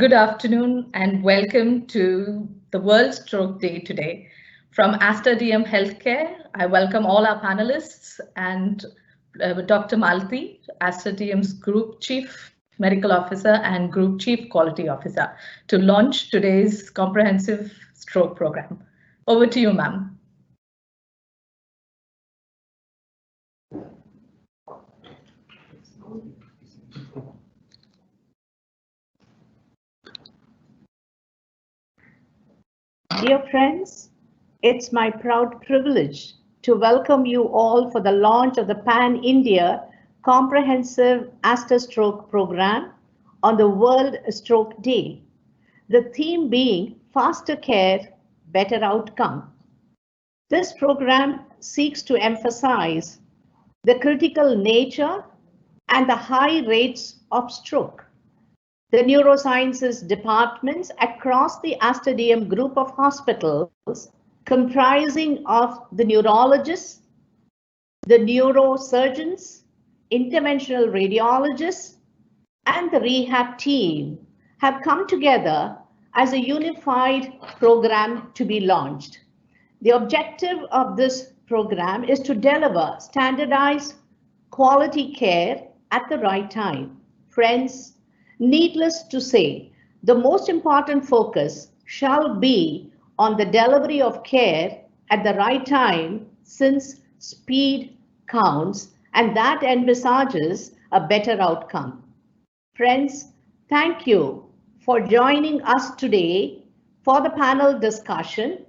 Good afternoon and welcome to the World Stroke Day today. From Aster DM Healthcare, I welcome all our panelists and Dr. Malathi, Aster DM's Group Chief Medical Officer and Group Chief Quality Officer, to launch today's comprehensive stroke program. Over to you, ma'am. Dear friends, it's my proud privilege to welcome you all for the launch of the Pan-India Comprehensive Aster Stroke Program on the World Stroke Day. The theme being faster care, better outcome. This program seeks to emphasize the critical nature and the high rates of stroke. The neurosciences departments across the Aster DM group of hospitals, comprising of the neurologists, the neurosurgeons, interventional radiologists, and the rehab team, have come together as a unified program to be launched. The objective of this program is to deliver standardized quality care at the right time. Friends, needless to say, the most important focus shall be on the delivery of care at the right time, since speed counts and that envisages a better outcome. Friends, thank you for joining us today for the panel discussion.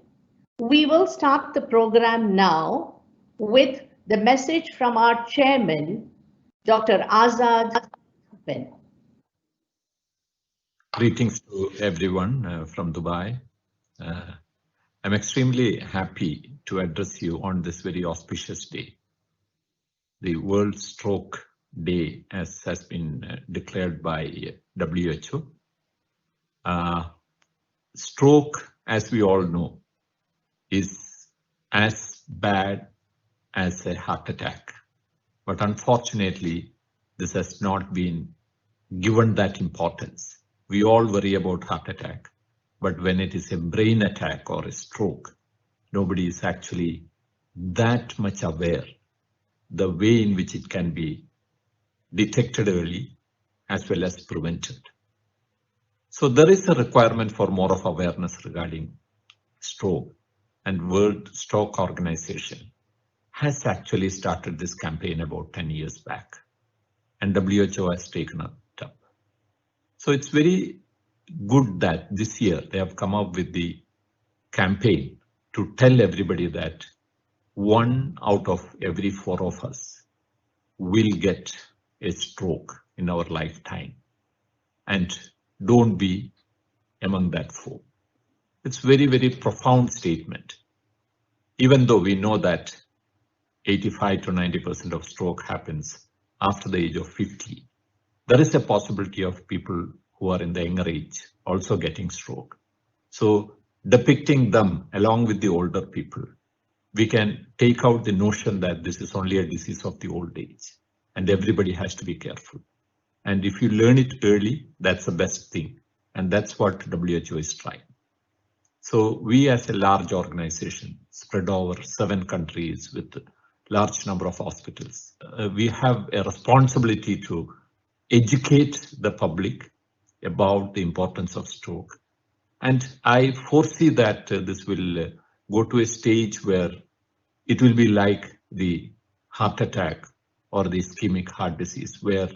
We will start the program now with the message from our chairman, Dr. Azad. Greetings to everyone from Dubai. I'm extremely happy to address you on this very auspicious day, the World Stroke Day, as has been declared by WHO. Stroke, as we all know, is as bad as a heart attack. But unfortunately, this has not been given that importance. We all worry about heart attack, but when it is a brain attack or a stroke, nobody is actually that much aware the way in which it can be detected early as well as prevented. So there is a requirement for more of awareness regarding stroke, and World Stroke Organization has actually started this campaign about 10 years back, and WHO has taken it up. So it's very good that this year they have come up with the campaign to tell everybody that 1 out of every 4 of us will get a stroke in our lifetime, and don't be among that 4. It's very, very profound statement. Even though we know that 85 to 90% of stroke happens after the age of 50, there is a possibility of people who are in the younger age also getting stroke. So depicting them along with the older people, we can take out the notion that this is only a disease of the old age and everybody has to be careful. And if you learn it early, that's the best thing. And that's what WHO is trying. So we, as a large organization spread over 7 countries with a large number of hospitals, we have a responsibility to educate the public about the importance of stroke. And I foresee that this will go to a stage where it will be like the heart attack or the ischemic heart disease, where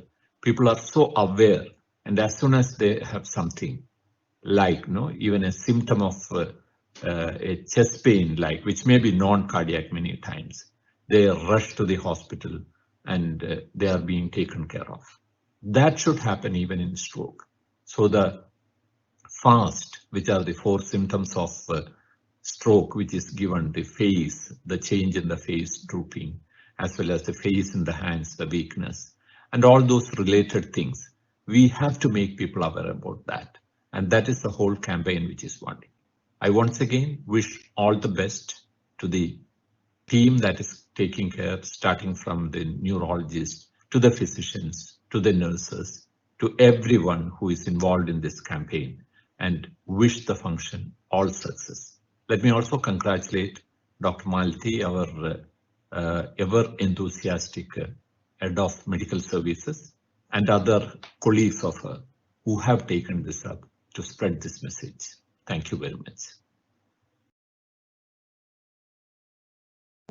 people are so aware, and as soon as they have something like, even a symptom of a chest pain, like, which may be non-cardiac many times, they rush to the hospital and they are being taken care of. That should happen even in stroke. So the FAST, which are the 4 symptoms of stroke, which is given: the face, the change in the face drooping, as well as the face in the hands, the weakness, and all those related things. We have to make people aware about that. And that is the whole campaign which is wanting. I once again wish all the best to the team that is taking care, starting from the neurologists to the physicians, to the nurses, to everyone who is involved in this campaign and wish the function all success. Let me also congratulate Dr. Malathi, our ever enthusiastic Head of Medical Services, and other colleagues of her who have taken this up to spread this message. Thank you very much.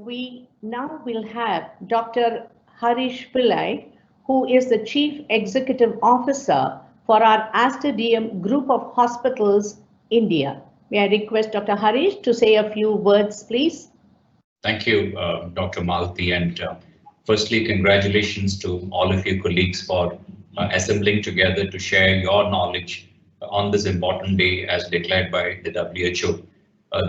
We now will have Dr. Harish Pillai, who is the Chief Executive Officer for our Aster DM Group of Hospitals India. May I request Dr. Harish to say a few words, please? Thank you, Dr. Malathi, and firstly, congratulations to all of you colleagues for assembling together to share your knowledge on this important day as declared by the WHO.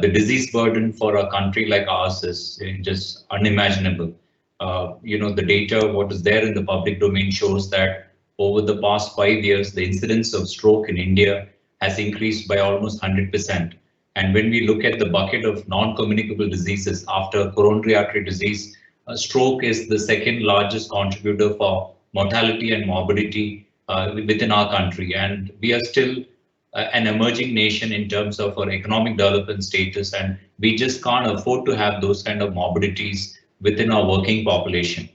The disease burden for a country like ours is just unimaginable. The data, what is there in the public domain shows that over the past 5 years, the incidence of stroke in India has increased by almost 100%. And when we look at the bucket of non-communicable diseases after coronary artery disease, stroke is the second largest contributor for mortality and morbidity within our country. And we are still an emerging nation in terms of our economic development status, and we just can't afford to have those kind of morbidities within our working population.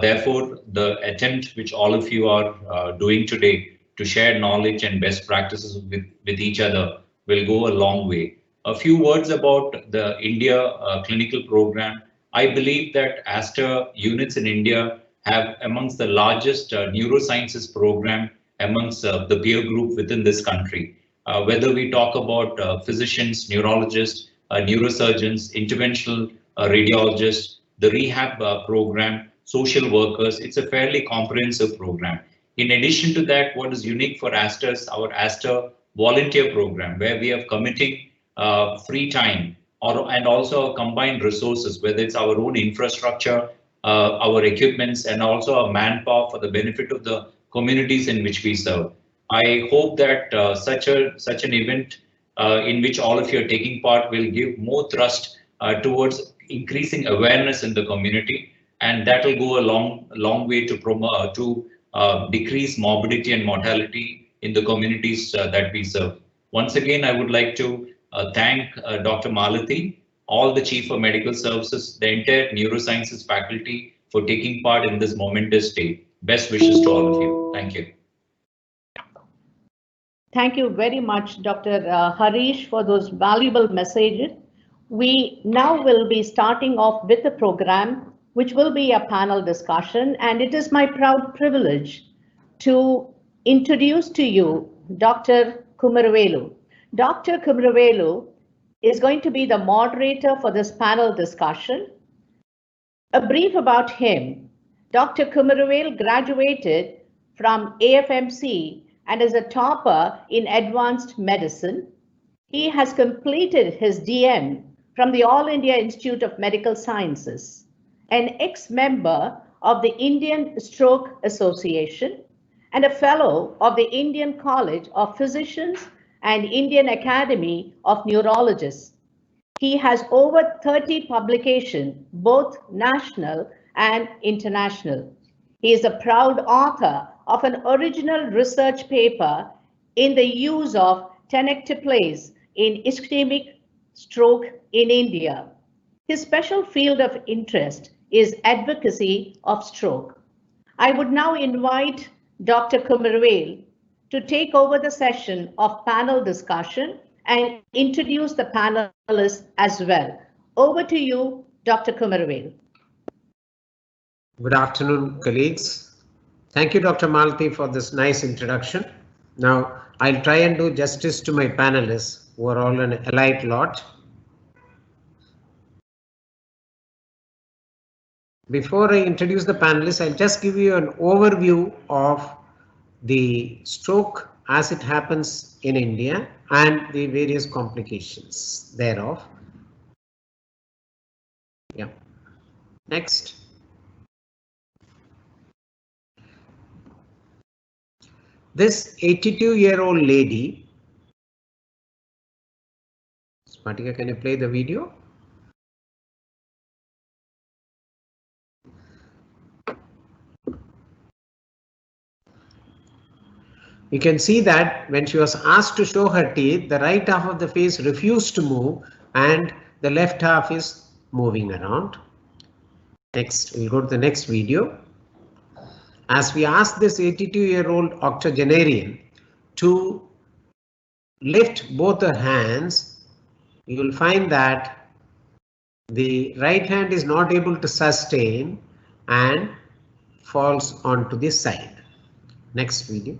Therefore, the attempt which all of you are doing today to share knowledge and best practices with each other will go a long way. A few words about the India clinical program. I believe that Aster units in India have amongst the largest neurosciences program amongst the peer group within this country. Whether we talk about physicians, neurologists, neurosurgeons, interventional radiologists, the rehab program, social workers, it's a fairly comprehensive program. In addition to that, what is unique for Aster is our Aster volunteer program, where we have committing free time and also combined resources, whether it's our own infrastructure, our equipments, and also our manpower for the benefit of the communities in which we serve. I hope that such an event in which all of you are taking part will give more thrust towards increasing awareness in the community, and that will go a long way to promote decrease morbidity and mortality in the communities that we serve. Once again, I would like to thank Dr. Malathi, all the Chief of Medical Services, the entire neurosciences faculty for taking part in this momentous day. Best wishes to all of you. Thank you. Thank you very much, Dr. Harish, for those valuable messages. We now will be starting off with the program, which will be a panel discussion, and it is my proud privilege to introduce to you Dr. Kumaravelu. Dr. Kumaravelu is going to be the moderator for this panel discussion. A brief about him. Dr. Kumaravelu graduated from AFMC and is a topper in advanced medicine. He has completed his DM from the All India Institute of Medical Sciences, an ex-member of the Indian Stroke Association, and a fellow of the Indian College of Physicians and Indian Academy of Neurologists. He has over 30 publications, both national and international. He is a proud author of an original research paper in the use of tenecteplase in ischemic stroke in India. His special field of interest is advocacy of stroke. I would now invite Dr. Kumaravelu to take over the session of panel discussion and introduce the panelists as well. Over to you, Dr. Kumaravelu. Good afternoon, colleagues. Thank you, Dr. Malathi, for this nice introduction. Now, I'll try and do justice to my panelists, who are all an elite lot. Before I introduce the panelists, I'll just give you an overview of the stroke as it happens in India and the various complications thereof. Yeah. Next. This 82-year-old lady. Smatika, can you play the video? You can see that when she was asked to show her teeth, the right half of the face refused to move and the left half is moving around. Next, we'll go to the next video. As we asked this 82-year-old octogenarian to lift both her hands, you will find that the right hand is not able to sustain and falls onto the side. Next video.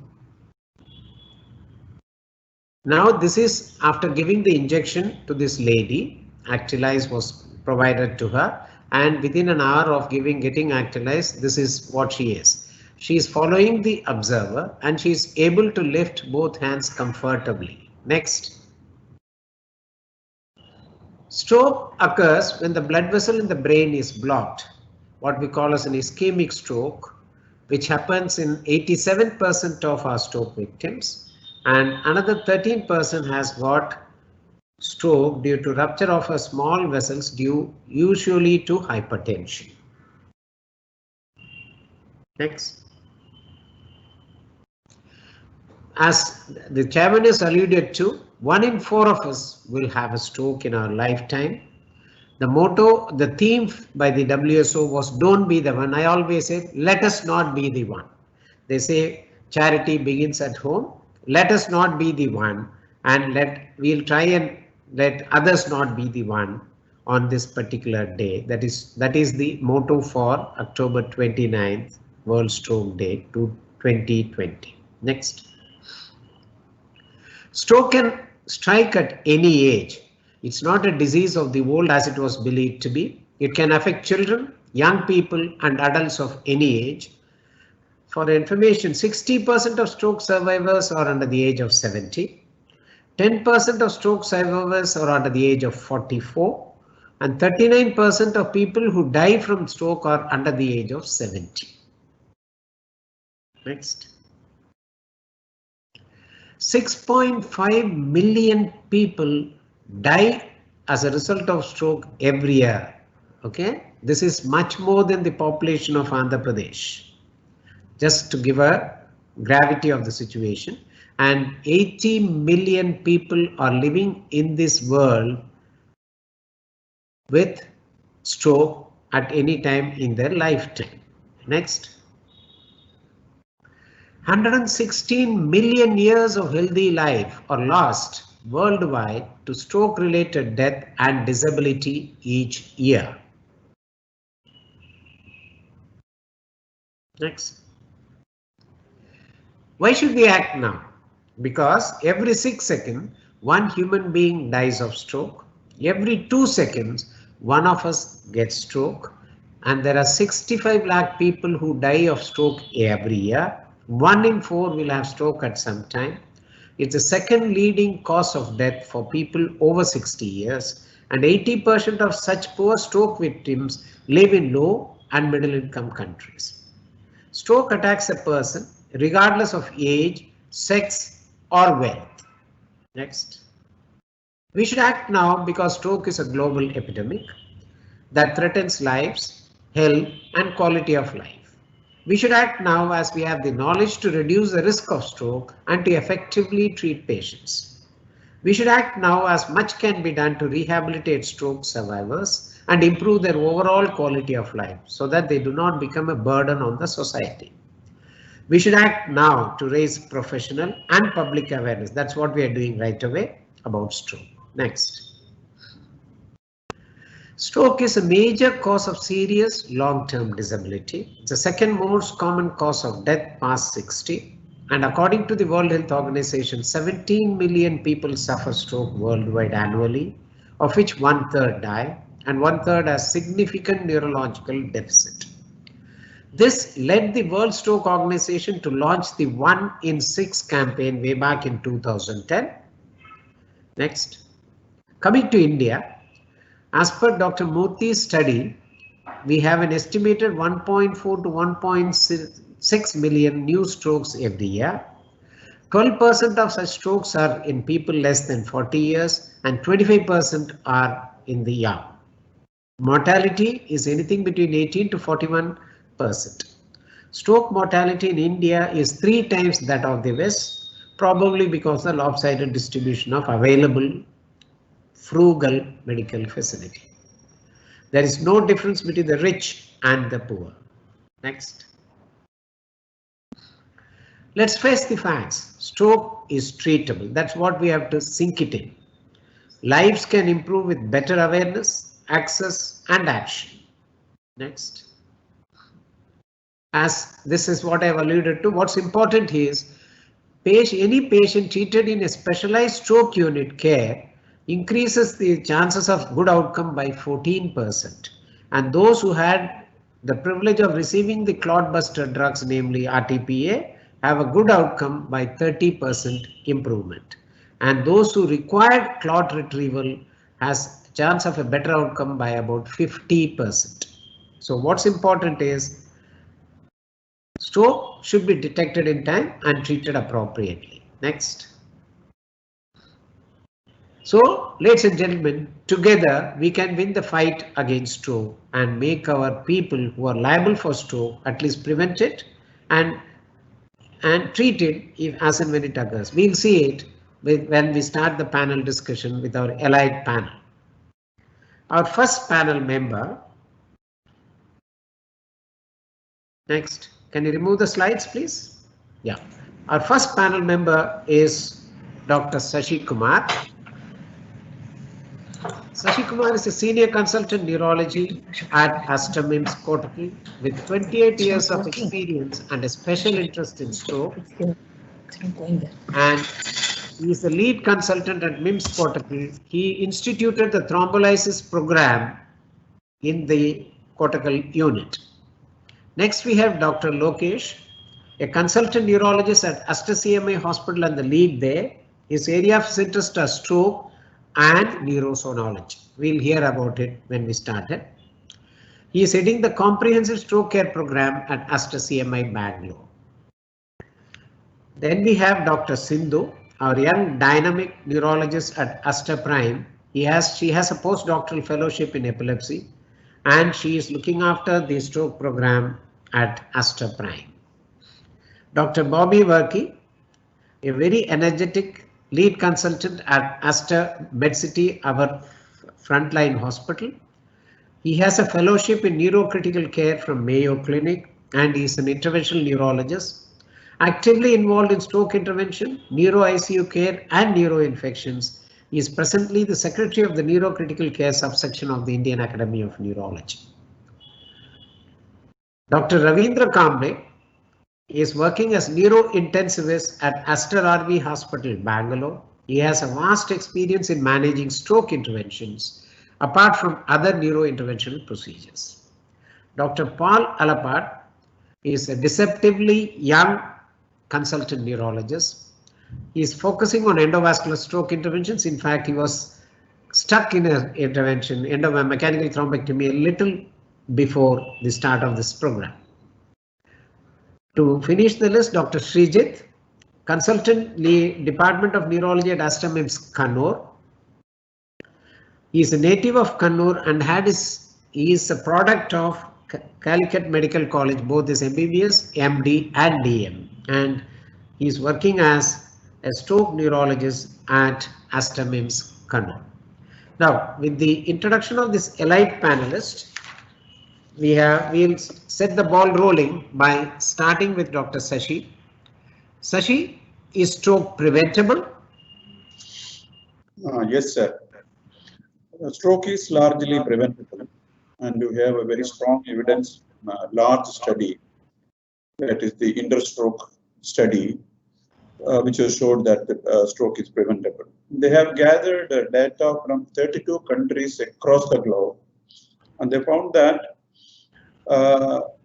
Now this is after giving the injection to this lady. Actualize was provided to her, and within an hour of getting actualized, this is what she is. She is following the observer and she is able to lift both hands comfortably. Next. Stroke occurs when the blood vessel in the brain is blocked, what we call as an ischemic stroke, which happens in 87% of our stroke victims. And another 13% has got stroke due to rupture of a small vessels due usually to hypertension. Next. As the chairman has alluded to, 1 in 4 of us will have a stroke in our lifetime. The theme by the WSO was don't be the one. I always say, let us not be the one. They say charity begins at home. Let us not be the one, and we'll try and let others not be the one on this particular day. That is the motto for October 29th, World Stroke Day 2020. Next. Stroke can strike at any age. It's not a disease of the old as it was believed to be. It can affect children, young people and adults of any age. For information, 60% of stroke survivors are under the age of 70. 10% of stroke survivors are under the age of 44. And 39% of people who die from stroke are under the age of 70. Next. 6.5 million people die as a result of stroke every year. Okay, this is much more than the population of Andhra Pradesh. Just to give a gravity of the situation, and 80 million people are living in this world with stroke at any time in their lifetime. Next. 116 million years of healthy life are lost worldwide to stroke-related death and disability each year. Next. Why should we act now? Because every 6 seconds, one human being dies of stroke. Every 2 seconds, one of us gets stroke. And there are 65 lakh people who die of stroke every year. 1 in 4 will have stroke at some time. It's the second leading cause of death for people over 60 years. And 80% of such poor stroke victims live in low and middle income countries. Stroke attacks a person regardless of age, sex or wealth. Next. We should act now because stroke is a global epidemic that threatens lives, health and quality of life. We should act now as we have the knowledge to reduce the risk of stroke and to effectively treat patients. We should act now as much can be done to rehabilitate stroke survivors and improve their overall quality of life so that they do not become a burden on the society. We should act now to raise professional and public awareness. That's what we are doing right away about stroke. Next. Stroke is a major cause of serious long-term disability. It's the second most common cause of death past 60. And according to the World Health Organization, 17 million people suffer stroke worldwide annually, of which 1/3 die and 1/3 has significant neurological deficit. This led the World Stroke Organization to launch the 1 in 6 campaign way back in 2010. Next. Coming to India, as per Dr. Murthy's study, we have an estimated 1.4 to 1.6 million new strokes every year. 12% of such strokes are in people less than 40 years and 25% are in the young. Mortality is anything between 18 to 41%. Stroke mortality in India is 3 times that of the West probably because of the lopsided distribution of available frugal medical facility. There is no difference between the rich and the poor. Next. Let's face the facts. Stroke is treatable. That's what we have to sink it in. Lives can improve with better awareness, access, and action. Next. As this is what I have alluded to, what's important is any patient treated in a specialized stroke unit care increases the chances of good outcome by 14%. And those who had the privilege of receiving the clotbuster drugs, namely RTPA, have a good outcome by 30% improvement. And those who required clot retrieval has a chance of a better outcome by about 50%. So what's important is stroke should be detected in time and treated appropriately. Next. So, ladies and gentlemen, together we can win the fight against stroke and make our people who are liable for stroke at least prevent it and treat it if as and when it occurs. We'll see it when we start the panel discussion with our allied panel. Our first panel member. Next, can you remove the slides, please? Yeah. Our first panel member is Dr. Sasikumar. Sasikumar is a senior consultant neurology at Aster MIMS Kottakkal with 28 years of experience and a special interest in stroke. And he is the lead consultant at MIMS Kottakkal. He instituted the thrombolysis program in the Kottakkal unit. Next, we have Dr. Lokesh, a consultant neurologist at Aster CMI Hospital and the lead there. His area of interest are stroke and neurosonology. We'll hear about it when we start it. He is heading the comprehensive stroke care program at Aster CMI Bangalore. Then we have Dr. Sindhu, our young dynamic neurologist at Aster Prime. She has a postdoctoral fellowship in epilepsy and she is looking after the stroke program at Aster Prime. Dr. Boby Varkey, a very energetic lead consultant at Aster Medcity, our frontline hospital. He has a fellowship in neurocritical care from Mayo Clinic and he is an interventional neurologist, actively involved in stroke intervention, neuro ICU care and neuroinfections. He is presently the secretary of the neurocritical care subsection of the Indian Academy of Neurology. Dr. Ravindra Kamble is working as neurointensivist at Aster RV Hospital, Bangalore. He has a vast experience in managing stroke interventions, apart from other neurointerventional procedures. Dr. Paul Alapat is a deceptively young consultant neurologist. He is focusing on endovascular stroke interventions. In fact, he was stuck in an intervention, mechanical thrombectomy, a little before the start of this program. To finish the list, Dr. Srijit, consultant Department of Neurology at Aster MIMS, Kannur. He is a native of Kannur and he is a product of Calicut Medical College, both his MBBS, MD and DM. And he is working as a stroke neurologist at Aster MIMS, Kannur. Now, with the introduction of this elite panelist, we'll set the ball rolling by starting with Dr. Sashi. Sashi, is stroke preventable? Yes, sir. Stroke is largely preventable, and you have a very strong evidence, large study, that is the interstroke study, which has showed that the stroke is preventable. They have gathered data from 32 countries across the globe, and they found that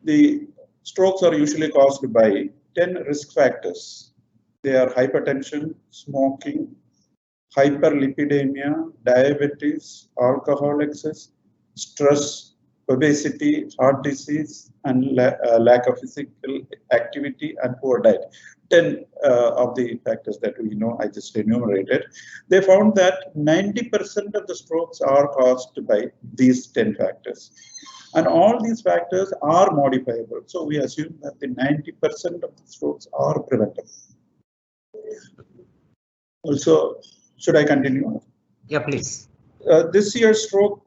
the strokes are usually caused by 10 risk factors. They are hypertension, smoking, hyperlipidemia, diabetes, alcohol excess, stress, obesity, heart disease, and lack of physical activity and poor diet. 10 of the factors that we know, I just enumerated. They found that 90% of the strokes are caused by these 10 factors. And all these factors are modifiable. So we assume that the 90% of the strokes are preventable. Also, should I continue? Yeah, please. This year's stroke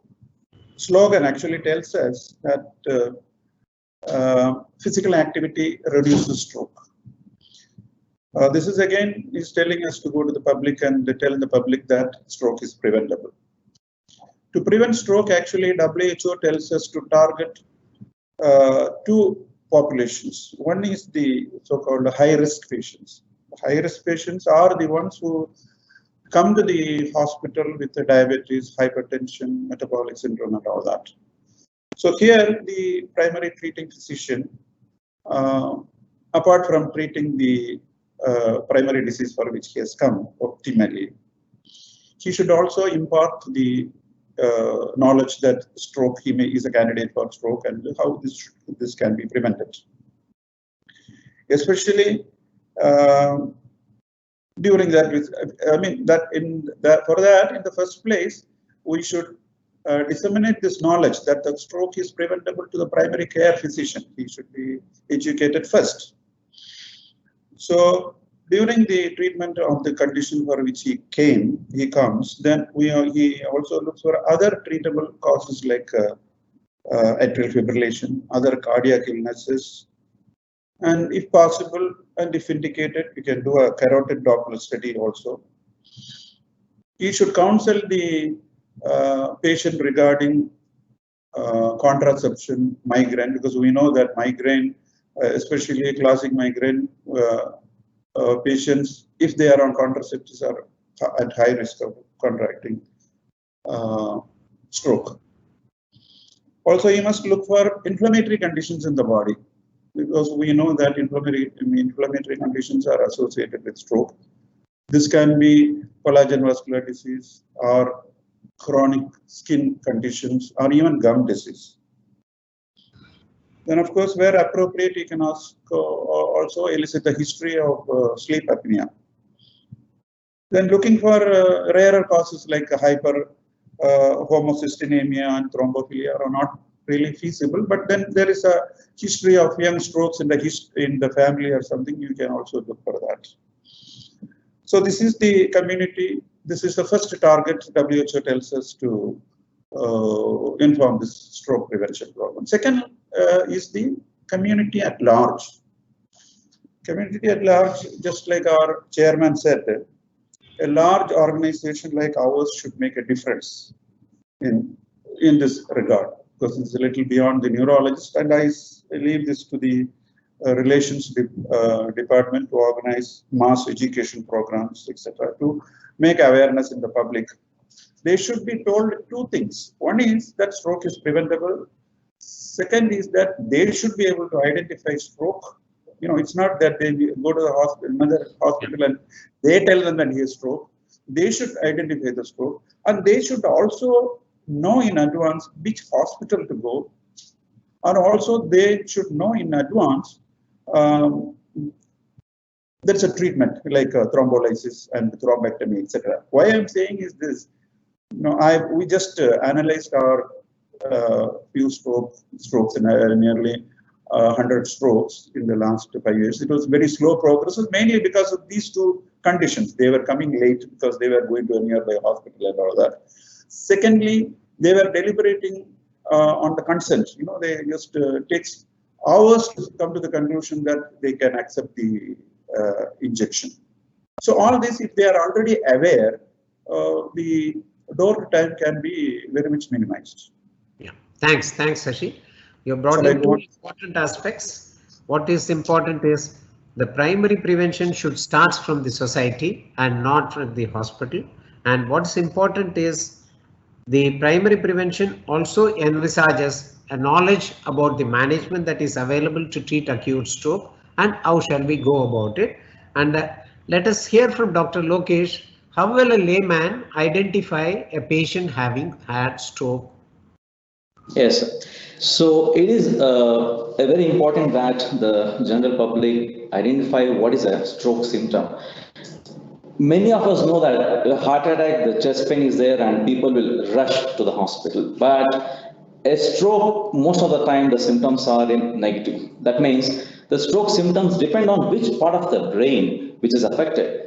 slogan actually tells us that physical activity reduces stroke. This is again is telling us to go to the public and tell the public that stroke is preventable. To prevent stroke, actually WHO tells us to target two populations. One is the so-called high-risk patients. High-risk patients are the ones who come to the hospital with the diabetes, hypertension, metabolic syndrome, and all that. So here, the primary treating physician, apart from treating the primary disease for which he has come optimally, he should also impart the knowledge that stroke is a candidate for stroke and how this can be prevented. Especially during that, for that in the first place, we should disseminate this knowledge that the stroke is preventable to the primary care physician. He should be educated first. So during the treatment of the condition for which he comes, then he also looks for other treatable causes like atrial fibrillation, other cardiac illnesses, and if possible, and if indicated, we can do a carotid Doppler study also. He should counsel the patient regarding contraception, migraine, because we know that migraine, especially classic migraine, patients, if they are on contraceptives, are at high risk of contracting stroke. Also, you must look for inflammatory conditions in the body, because we know that inflammatory conditions are associated with stroke. This can be collagen vascular disease or chronic skin conditions or even gum disease. Then, of course, where appropriate, you can also elicit the history of sleep apnea. Then looking for rarer causes like homocystinemia and thrombophilia are not really feasible, but then there is a history of young strokes in the family or something, you can also look for that. So this is the community. This is the first target WHO tells us to inform this stroke prevention program. Second is the community at large. Community at large, just like our chairman said, a large organization like ours should make a difference in this regard, because it's a little beyond the neurologist, and I leave this to the relations department to organize mass education programs, etc., to make awareness in the public. They should be told two things. One is that stroke is preventable. Second is that they should be able to identify stroke. You know, it's not that they go to the hospital, another hospital, and they tell them that he has stroke. They should identify the stroke, and they should also know in advance which hospital to go, and also they should know in advance there's a treatment like thrombolysis and thrombectomy, etc. Why I'm saying is this: we just analyzed our few strokes in nearly 100 strokes in the last 5 years. It was very slow progress, mainly because of these two conditions. They were coming late because they were going to a nearby hospital and all that. Secondly, they were deliberating on the consent. They just takes hours to come to the conclusion that they can accept the injection. So all this, if they are already aware, the door time can be very much minimized. Yeah, thanks, Sashi. You brought in two important aspects. What is important is the primary prevention should start from the society and not from the hospital. And what's important is the primary prevention also envisages a knowledge about the management that is available to treat acute stroke and how shall we go about it. And let us hear from Dr. Lokesh. How will a layman identify a patient having had stroke? Yes, so it is very important that the general public identify what is a stroke symptom. Many of us know that a heart attack, the chest pain is there and people will rush to the hospital. But a stroke, most of the time the symptoms are in negative. That means The stroke symptoms depend on which part of the brain which is affected.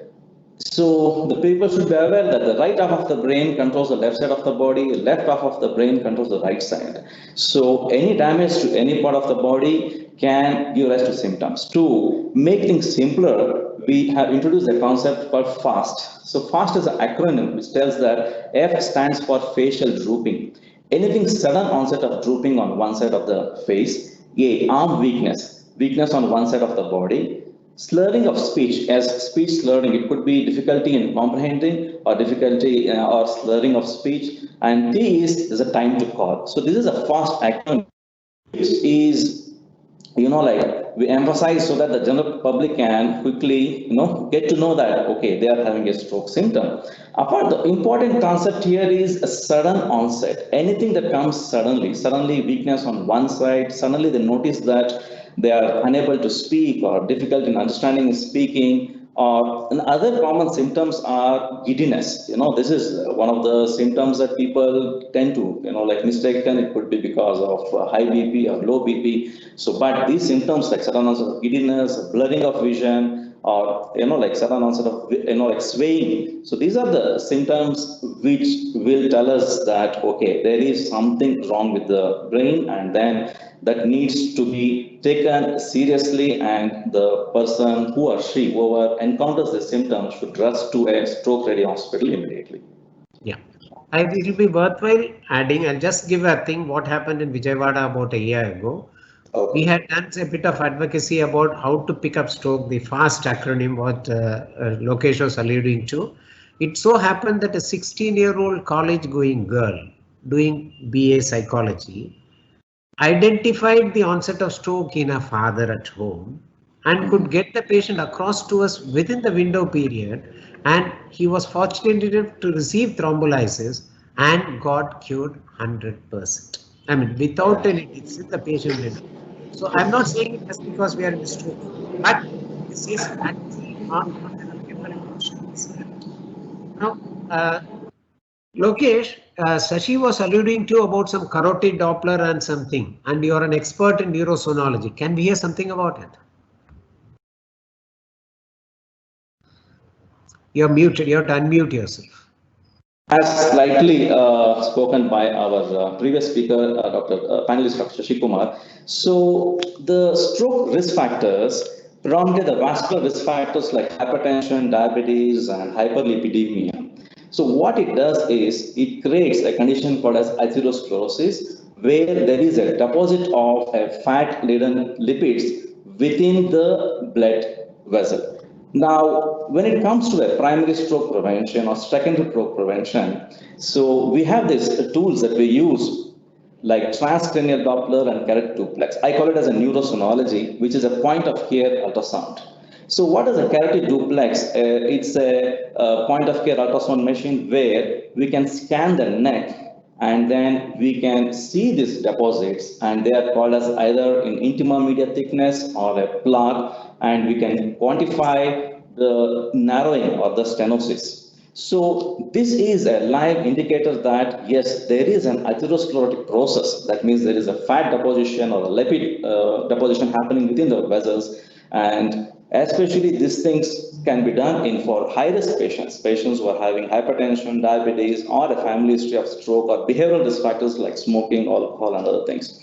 So the people should be aware that the right half of the brain controls the left side of the body, left half of the brain controls the right side. So any damage to any part of the body can give rise to symptoms. To make things simpler, we have introduced a concept called FAST. So FAST is an acronym which tells that F stands for facial drooping. Anything sudden onset of drooping on one side of the face. A, arm weakness, weakness on one side of the body. Slurring of speech, as speech slurring, it could be difficulty in comprehending or difficulty or slurring of speech. And T is the time to call. So this is a FAST acronym, which is, like we emphasize so that the general public can quickly, get to know that, okay, they are having a stroke symptom. Apart, the important concept here is a sudden onset. Anything that comes suddenly weakness on one side, suddenly they notice that they are unable to speak or difficult in understanding speaking, and other common symptoms are giddiness. This is one of the symptoms that people tend to, mistaken. It could be because of high BP or low BP. So, but these symptoms like sudden onset of giddiness, blurring of vision, or like sudden onset of like swaying. So these are the symptoms which will tell us that, okay, there is something wrong with the brain, and then that needs to be taken seriously, and the person whoever encounters the symptoms should rush to a stroke ready hospital immediately. Yeah, it will be worthwhile adding. I'll just give a thing what happened in Vijayawada about a year ago. Okay. We had done a bit of advocacy about how to pick up stroke, the FAST acronym what Lokesh was alluding to. It so happened that a 16-year-old college-going girl doing BA psychology identified the onset of stroke in her father at home and could get the patient across to us within the window period, and he was fortunate enough to receive thrombolysis and got cured 100%. I mean, without any deficit, the patient did. So I'm not saying it just because we are in stroke, but this is actually not now. Lokesh, Sashi was alluding to about some carotid Doppler and something, and you are an expert in neurosonology. Can we hear something about it? You're muted. You have to unmute yourself. As slightly spoken by our previous speaker, panelist Dr. Sasikumar. So the stroke risk factors, predominantly the vascular risk factors like hypertension, diabetes, and hyperlipidemia. So what it does is it creates a condition called as atherosclerosis, where there is a deposit of a fat-laden lipids within the blood vessel. Now, when it comes to a primary stroke prevention or secondary stroke prevention, so we have these tools that we use like transcranial Doppler and carotid duplex. I call it as a neurosonology, which is a point of care ultrasound. So what is a carotid duplex? It's a point of care ultrasound machine where we can scan the neck, and then we can see these deposits, and they are called as either in intima media thickness or a plaque, and we can quantify the narrowing or the stenosis. So this is a live indicator that yes, there is an atherosclerotic process. That means there is a fat deposition or a lipid deposition happening within the vessels, and especially these things can be done for high-risk patients who are having hypertension, diabetes, or a family history of stroke or behavioral risk factors like smoking, alcohol, and other things.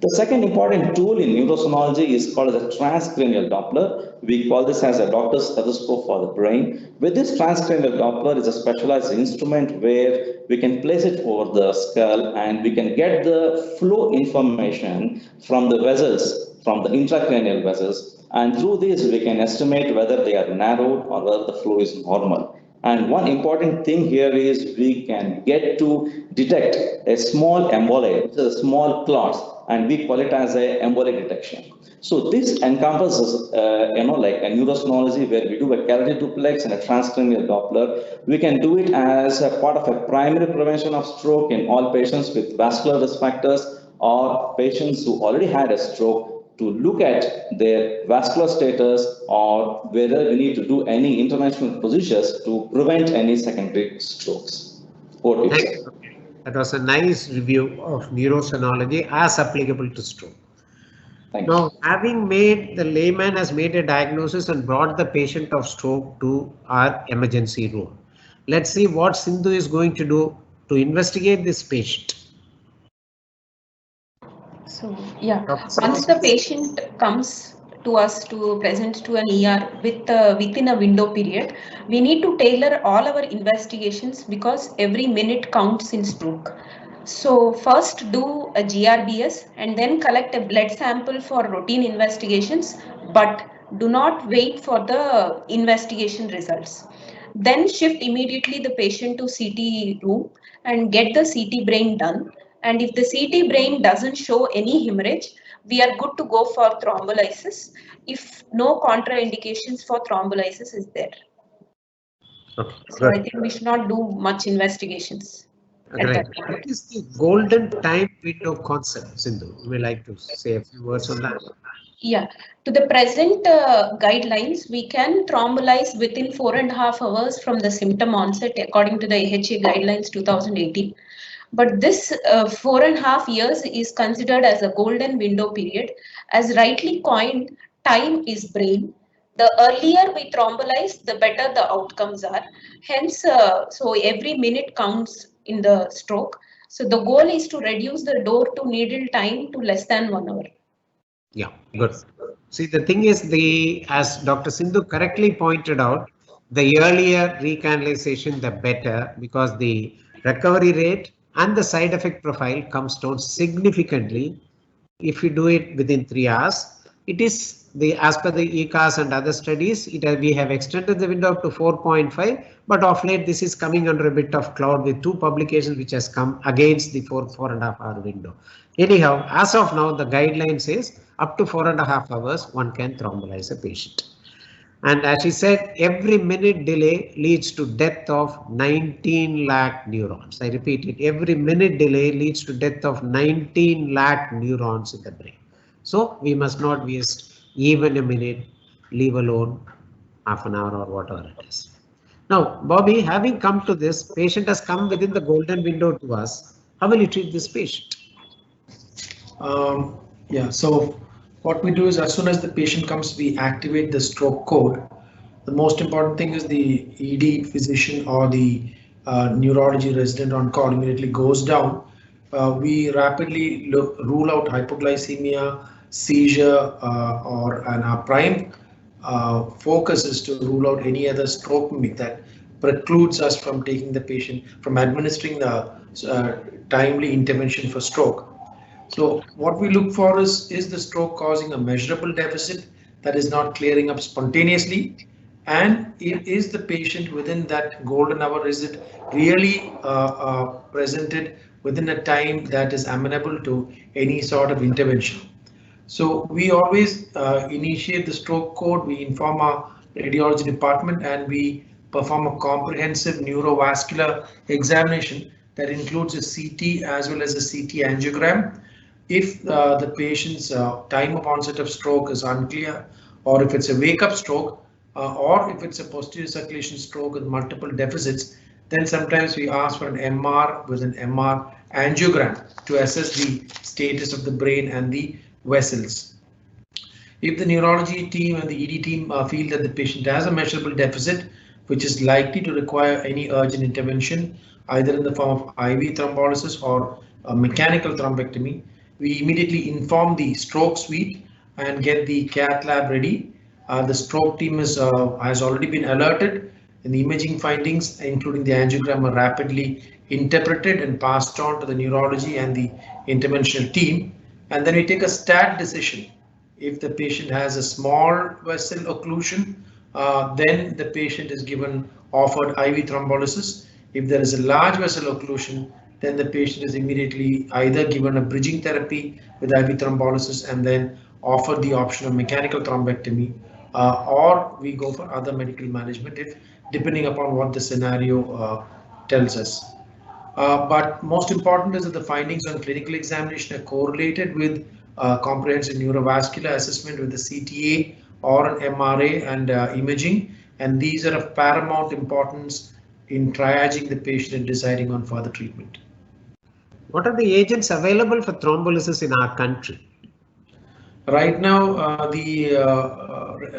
The second important tool in neurosonology is called a transcranial Doppler. We call this as a doctor's stethoscope for the brain. With this transcranial Doppler is a specialized instrument where we can place it over the skull, and we can get the flow information from the vessels, from the intracranial vessels. And through this, we can estimate whether they are narrowed or whether the flow is normal. And one important thing here is we can get to detect a small emboli, which is a small clots, and we call it as a embolic detection. So this encompasses, like a neurosonology where we do a carotid duplex and a transcranial Doppler. We can do it as a part of a primary prevention of stroke in all patients with vascular risk factors or patients who already had a stroke, to look at their vascular status or whether we need to do any interventional procedures to prevent any secondary strokes. That was a nice review of neurosonology as applicable to stroke. Now, having made the layman has made a diagnosis and brought the patient of stroke to our emergency room. Let's see what Sindhu is going to do to investigate this patient. So yeah, once the patient comes to us to present to an ER within a window period, we need to tailor all our investigations because every minute counts in stroke. So first do a GRBS and then collect a blood sample for routine investigations, but do not wait for the investigation results. Then shift immediately the patient to CT room and get the CT brain done. And if the CT brain doesn't show any hemorrhage, we are good to go for thrombolysis if no contraindications for thrombolysis is there. Okay, So good. I think we should not do much investigations. Great. What is the golden time window concept, Sindhu? Would you like to say a few words on that? Yeah, to the present guidelines, we can thrombolyze within 4.5 hours from the symptom onset according to the AHA guidelines 2018. But this 4.5 years is considered as a golden window period. As rightly coined, time is brain. The earlier we thrombolyze, the better the outcomes are. Hence, so every minute counts in the stroke. So the goal is to reduce the door to needle time to less than 1 hour. Yeah, good. See, the thing is, as Dr. Sindhu correctly pointed out, the earlier recanalization, the better, because the recovery rate and the side effect profile comes down significantly if you do it within 3 hours. It is as per the ECAS and other studies, we have extended the window up to 4.5, but of late this is coming under a bit of cloud with 2 publications which has come against the 4.5 hour window. Anyhow, as of now, the guideline says up to 4.5 hours one can thrombolyze a patient. And as he said, every minute delay leads to death of 19 lakh neurons. I repeat it, every minute delay leads to death of 19 lakh neurons in the brain. So we must not waste even a minute, leave alone half an hour or whatever it is. Now, Bobby, having come to this, patient has come within the golden window to us. How will you treat this patient? Yeah, so what we do is as soon as the patient comes, we activate the stroke code. The most important thing is the ED physician or the neurology resident on call immediately goes down. We rapidly rule out hypoglycemia, seizure, or our prime focus is to rule out any other stroke mimic that precludes us from taking the patient, from administering the timely intervention for stroke. So what we look for is the stroke causing a measurable deficit that is not clearing up spontaneously, and is the patient within that golden hour, is it really presented within a time that is amenable to any sort of intervention. So we always initiate the stroke code, we inform our radiology department, and we perform a comprehensive neurovascular examination that includes a CT as well as a CT angiogram. If the patient's time of onset of stroke is unclear, or if it's a wake-up stroke, or if it's a posterior circulation stroke with multiple deficits, then sometimes we ask for an MR with an MR angiogram to assess the status of the brain and the vessels. If the neurology team and the ED team feel that the patient has a measurable deficit, which is likely to require any urgent intervention, either in the form of IV thrombolysis or mechanical thrombectomy, we immediately inform the stroke suite and get the cath lab ready. The stroke team has already been alerted, and the imaging findings, including the angiogram, are rapidly interpreted and passed on to the neurology and the interventional team. And then we take a stat decision. If the patient has a small vessel occlusion, then the patient is offered IV thrombolysis. If there is a large vessel occlusion, then the patient is immediately either given a bridging therapy with IV thrombolysis and then offered the option of mechanical thrombectomy, or we go for other medical management, depending upon what the scenario tells us. But most important is that the findings on clinical examination are correlated with comprehensive neurovascular assessment with the CTA or an MRA and imaging, and these are of paramount importance in triaging the patient and deciding on further treatment. What are the agents available for thrombolysis in our country? Right now, the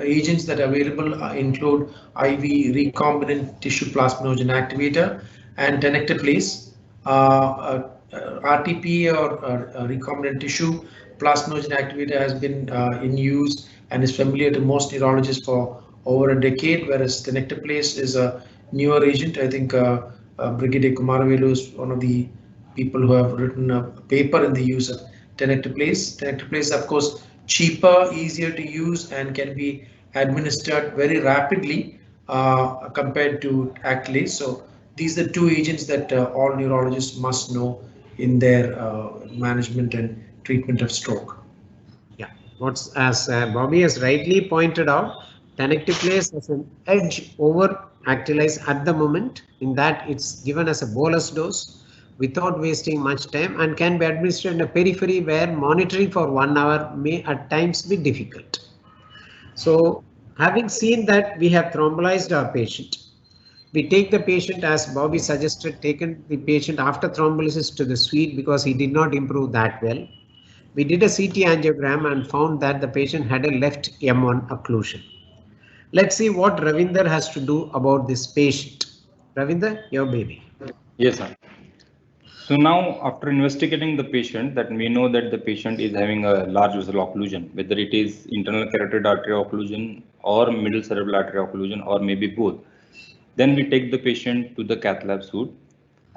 agents that are available include IV recombinant tissue plasminogen activator and tenecteplase. RTP or recombinant tissue plasminogen activator has been in use and is familiar to most neurologists for over a decade, whereas tenecteplase is a newer agent. I think Brigadier Kumaravelu is one of the people who have written a paper in the use of tenecteplase. Tenecteplase, of course, cheaper, easier to use, and can be administered very rapidly compared to Actylase. So these are two agents that all neurologists must know in their management and treatment of stroke. Yeah, what's as Bobby has rightly pointed out, tenecteplase has an edge over Actylase at the moment, in that it's given as a bolus dose without wasting much time and can be administered in a periphery where monitoring for 1 hour may at times be difficult. So having seen that, we have thrombolized our patient. We take the patient, as Bobby suggested, taken the patient after thrombolysis to the suite because he did not improve that well. We did a CT angiogram and found that the patient had a left M1 occlusion. Let's see what Ravindra has to do about this patient. Ravindra, your baby. Yes, sir. So now, after investigating the patient, that we know that the patient is having a large vessel occlusion, whether it is internal carotid artery occlusion or middle cerebral artery occlusion, or maybe both. Then we take the patient to the cath lab suite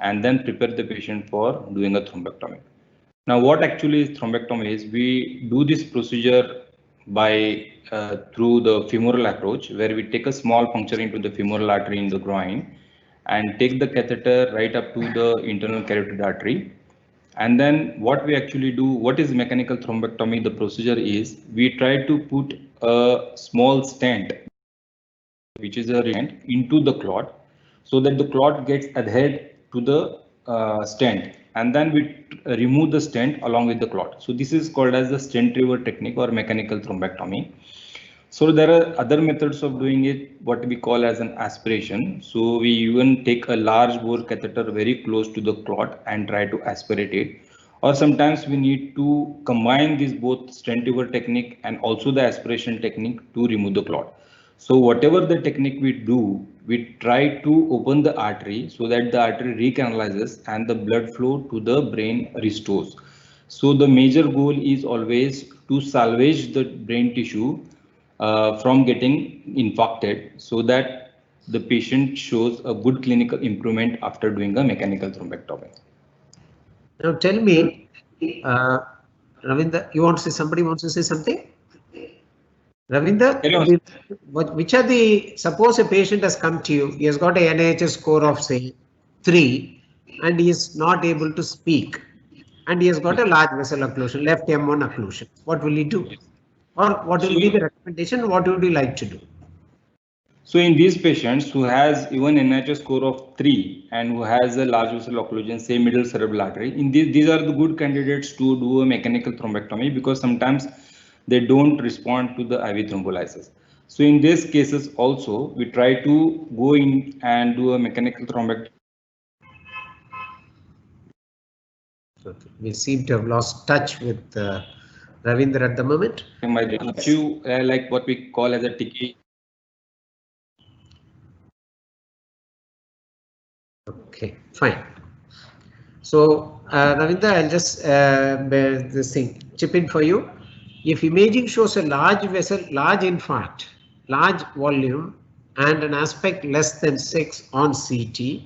and then prepare the patient for doing a thrombectomy. Now, what actually is thrombectomy is, we do this procedure by through the femoral approach, where we take a small puncture into the femoral artery in the groin and take the catheter right up to the internal carotid artery. And then what we actually do, what is mechanical thrombectomy? The procedure is, we try to put a small stent, which is a stent, into the clot, so that the clot gets adhered to the stent, and then we remove the stent along with the clot. So this is called as the stent removal technique or mechanical thrombectomy. So there are other methods of doing it, what we call as an aspiration. So we even take a large bore catheter very close to the clot and try to aspirate it. Or sometimes we need to combine this both stent removal technique and also the aspiration technique to remove the clot. So whatever the technique we do, we try to open the artery so that the artery recanalizes and the blood flow to the brain restores. So the major goal is always to salvage the brain tissue from getting infarcted, so that the patient shows a good clinical improvement after doing a mechanical thrombectomy. Now tell me, Ravindra, you want to say, somebody wants to say something? Ravindra, which are the, suppose a patient has come to you, he has got a NIHS score of say 3 and he is not able to speak, and he has got a large vessel occlusion, left M1 occlusion. What will he do? Or what will be the recommendation? What would you like to do? So in these patients who has even NIHS score of 3 and who has a large vessel occlusion, say middle cerebral artery, in these are the good candidates to do a mechanical thrombectomy, because sometimes they don't respond to the IV thrombolysis. So in these cases also, we try to go in and do a mechanical thrombectomy. Okay. We seem to have lost touch with Ravindra at the moment. Like what we call as a TK. Okay, fine. So Ravindra, I'll just this thing chip in for you. If imaging shows a large vessel, large infarct, large volume, and an aspect less than 6 on CT,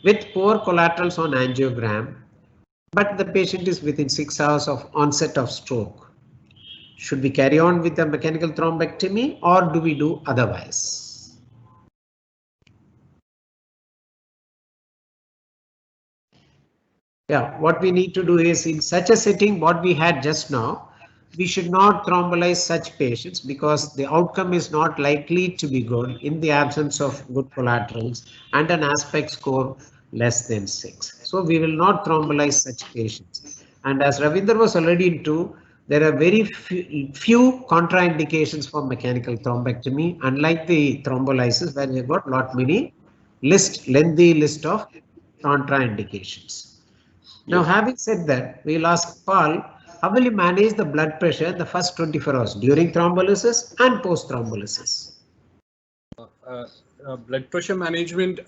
with poor collaterals on angiogram, but the patient is within 6 hours of onset of stroke, should we carry on with the mechanical thrombectomy or do we do otherwise? Yeah, what we need to do is, in such a setting, what we had just now, we should not thrombolize such patients because the outcome is not likely to be good in the absence of good collaterals and an aspect score less than 6. So we will not thrombolize such patients. And as Ravindra was already into, there are very few contraindications for mechanical thrombectomy, unlike the thrombolysis where we've got lengthy list of contraindications. Now, having said that, we'll ask Paul how will you manage the blood pressure in the first 24 hours during thrombolysis and post thrombolysis? Blood pressure management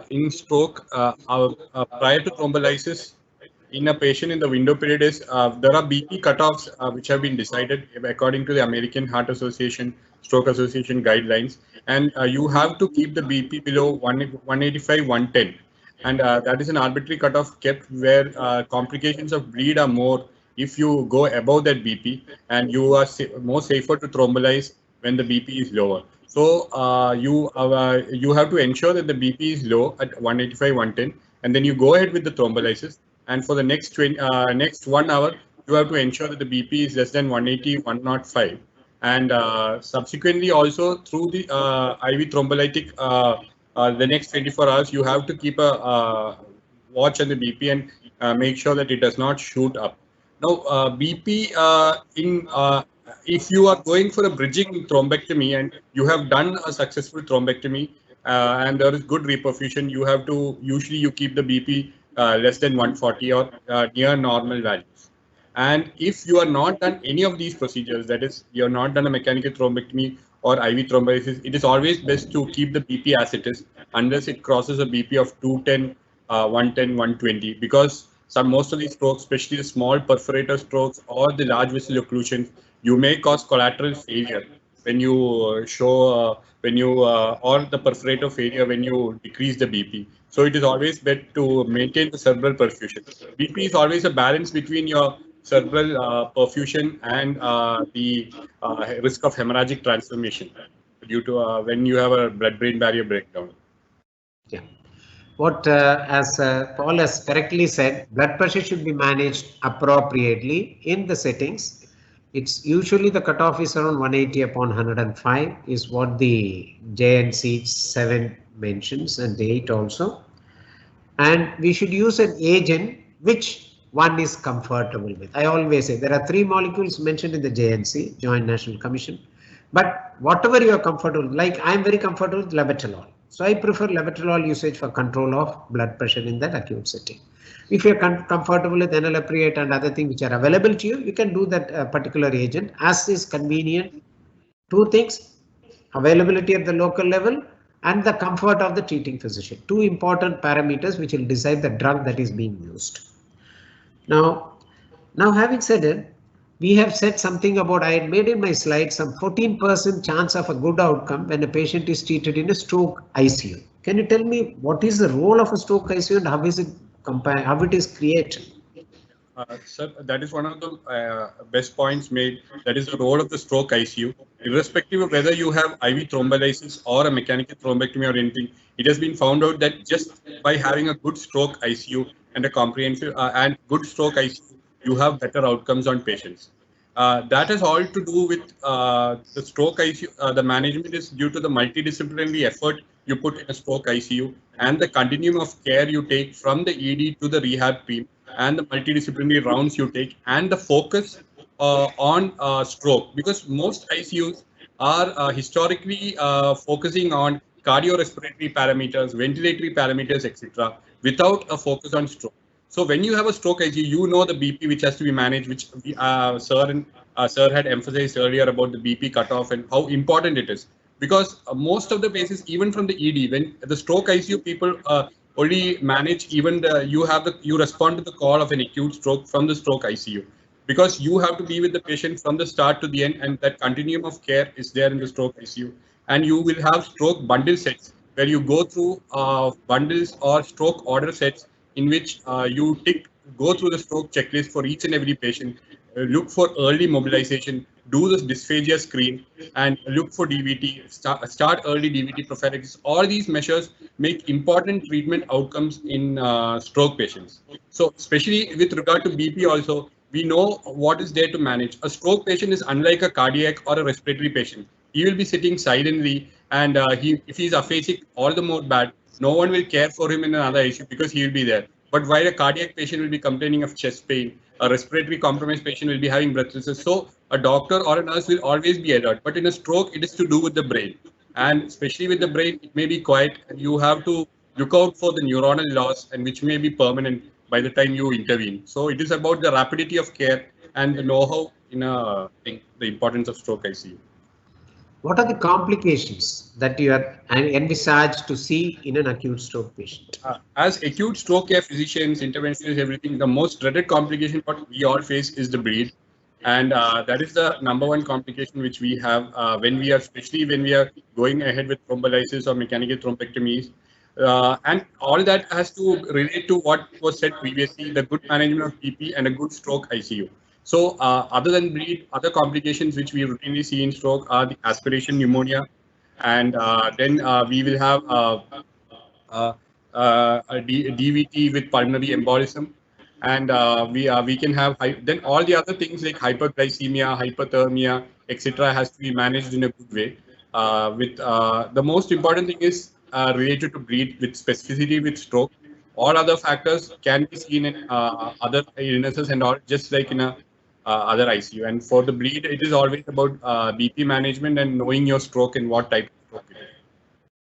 in stroke prior to thrombolysis in a patient in the window period is there are BP cutoffs which have been decided according to the American Heart Association, Stroke Association guidelines, and you have to keep the BP below 185, 110. And that is an arbitrary cutoff kept where complications of bleed are more if you go above that BP, and you are more safer to thrombolyze when the BP is lower. So you have to ensure that the BP is low at 185, 110, and then you go ahead with the thrombolysis. And for the next 1 hour, you have to ensure that the BP is less than 180, 105. And subsequently also through the IV thrombolytic, the next 24 hours, you have to keep a watch on the BP and make sure that it does not shoot up. Now, BP if you are going for a bridging thrombectomy and you have done a successful thrombectomy and there is good reperfusion, you have to usually you keep the BP less than 140 or near normal values. And if you are not done any of these procedures, that is, you are not done a mechanical thrombectomy or IV thrombolysis, it is always best to keep the BP as it is unless it crosses a BP of 210, 110, 120, because most of these strokes, especially the small perforator strokes or the large vessel occlusions, you may cause collateral failure when you or the perforator failure when you decrease the BP. So it is always better to maintain the cerebral perfusion. BP is always a balance between your cerebral perfusion and the risk of hemorrhagic transformation due to when you have a blood-brain barrier breakdown. Yeah. What, as Paul has correctly said, blood pressure should be managed appropriately in the settings. It's usually the cutoff is around 180 upon 105 is what the JNC 7 mentions, and 8 also. And we should use an agent which one is comfortable with. I always say there are 3 molecules mentioned in the JNC, Joint National Commission, but whatever you are comfortable with, like I am very comfortable with labetalol. So I prefer labetalol usage for control of blood pressure in that acute setting. If you're comfortable with enalapriate and other things which are available to you, you can do that particular agent as is convenient. 2 things, availability at the local level and the comfort of the treating physician. 2 important parameters which will decide the drug that is being used. Now having said it, we have said something about, I had made in my slide some 14% chance of a good outcome when a patient is treated in a stroke ICU. Can you tell me what is the role of a stroke ICU and how is it how it is created? Sir, that is one of the best points made. That is the role of the stroke ICU. Irrespective of whether you have IV thrombolysis or a mechanical thrombectomy or anything, it has been found out that just by having a good stroke ICU and a comprehensive and good stroke ICU, you have better outcomes on patients. That has all to do with the stroke ICU. The management is due to the multidisciplinary effort you put in a stroke ICU and the continuum of care you take from the ED to the rehab team and the multidisciplinary rounds you take and the focus on stroke, because most ICUs are historically focusing on cardiorespiratory parameters, ventilatory parameters, etc., without a focus on stroke. So when you have a stroke ICU, you know the BP which has to be managed, which Sir had emphasized earlier about the BP cutoff and how important it is. Because most of the cases, even from the ED, when the stroke ICU people only manage, even you respond to the call of an acute stroke from the stroke ICU, because you have to be with the patient from the start to the end, and that continuum of care is there in the stroke ICU. And you will have stroke bundle sets where you go through bundles or stroke order sets in which you go through the stroke checklist for each and every patient, look for early mobilization, do this dysphagia screen, and look for DVT, start early DVT prophylaxis. All these measures make important treatment outcomes in stroke patients. So especially with regard to BP also, we know what is there to manage. A stroke patient is unlike a cardiac or a respiratory patient. He will be sitting silently, and if he's aphasic, all the more bad. No one will care for him in another ICU because he will be there. But while a cardiac patient will be complaining of chest pain, a respiratory compromised patient will be having breathlessness. So a doctor or a nurse will always be alert. But in a stroke, it is to do with the brain. And especially with the brain, it may be quiet. You have to look out for the neuronal loss, and which may be permanent by the time you intervene. So it is about the rapidity of care and the know-how in the importance of stroke ICU. What are the complications that you are envisaged to see in an acute stroke patient? As acute stroke care physicians, interventionists, everything, the most dreaded complication what we all face is the bleed. And that is the number one complication which we have especially when we are going ahead with thrombolysis or mechanical thrombectomies. And all that has to relate to what was said previously, the good management of BP and a good stroke ICU. So other than bleed, other complications which we routinely see in stroke are the aspiration pneumonia, and then we will have a DVT with pulmonary embolism, and we can have then all the other things like hyperglycemia, hypothermia, etc. has to be managed in a good way. With the most important thing is related to bleed with specificity with stroke. All other factors can be seen in other illnesses and all, just like in a other ICU. And for the bleed, it is always about BP management and knowing your stroke and what type of stroke it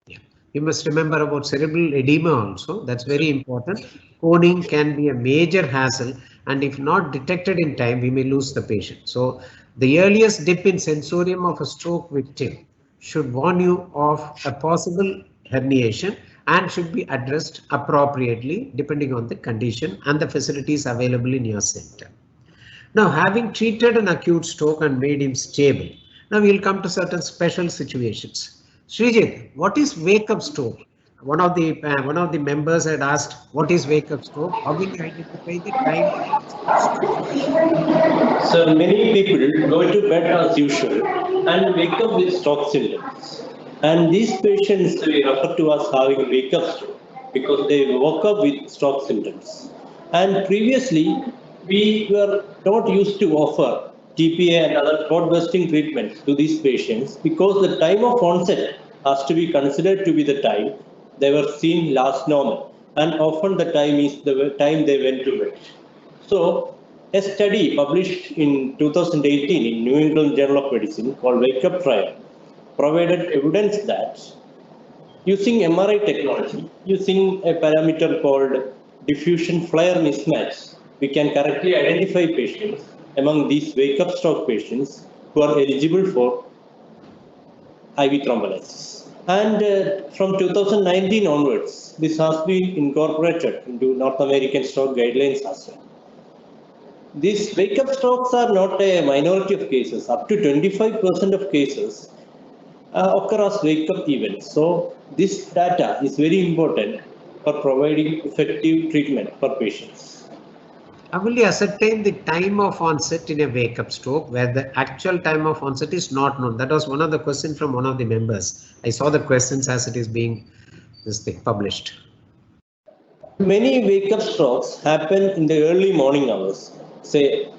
is. You must remember about cerebral edema also. That's very important. Coning can be a major hassle, and if not detected in time, we may lose the patient. So the earliest dip in sensorium of a stroke victim should warn you of a possible herniation and should be addressed appropriately depending on the condition and the facilities available in your center. Now, having treated an acute stroke and made him stable, now we'll come to certain special situations. Srijit, what is wake-up stroke? One of the members had asked, what is wake-up stroke? How will you identify the time? So many people go to bed as usual and wake up with stroke symptoms. And these patients we refer to as having wake-up stroke because they woke up with stroke symptoms. And previously, we were not used to offer TPA and other throat-busting treatments to these patients because the time of onset has to be considered to be the time they were seen last normal, and often the time is the time they went to bed. So, a study published in 2018 in New England Journal of Medicine called Wake Up Trial provided evidence that using MRI technology, using a parameter called diffusion flare mismatch, we can correctly identify patients among these wake-up stroke patients who are eligible for IV thrombolysis. And from 2019 onwards, this has been incorporated into North American stroke guidelines as well. These wake-up strokes are not a minority of cases. Up to 25% of cases occur as wake-up events. So this data is very important for providing effective treatment for patients. How will you ascertain the time of onset in a wake-up stroke where the actual time of onset is not known? That was one of the questions from one of the members. I saw the questions as it is being published. Many wake-up strokes happen in the early morning hours. Say,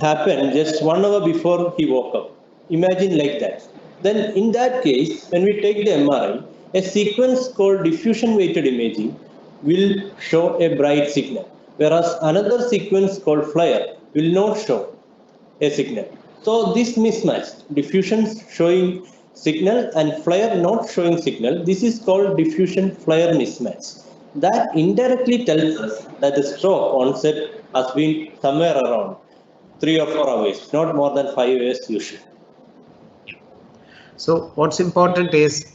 happen just 1 hour before he woke up. Imagine like that. Then in that case, when we take the MRI, a sequence called diffusion-weighted imaging will show a bright signal, whereas another sequence called flare will not show a signal. So this mismatch, diffusion showing signal and flare not showing signal, this is called diffusion flare mismatch. That indirectly tells us that the stroke onset has been somewhere around 3 or 4 hours, not more than 5 hours usually. So what's important is,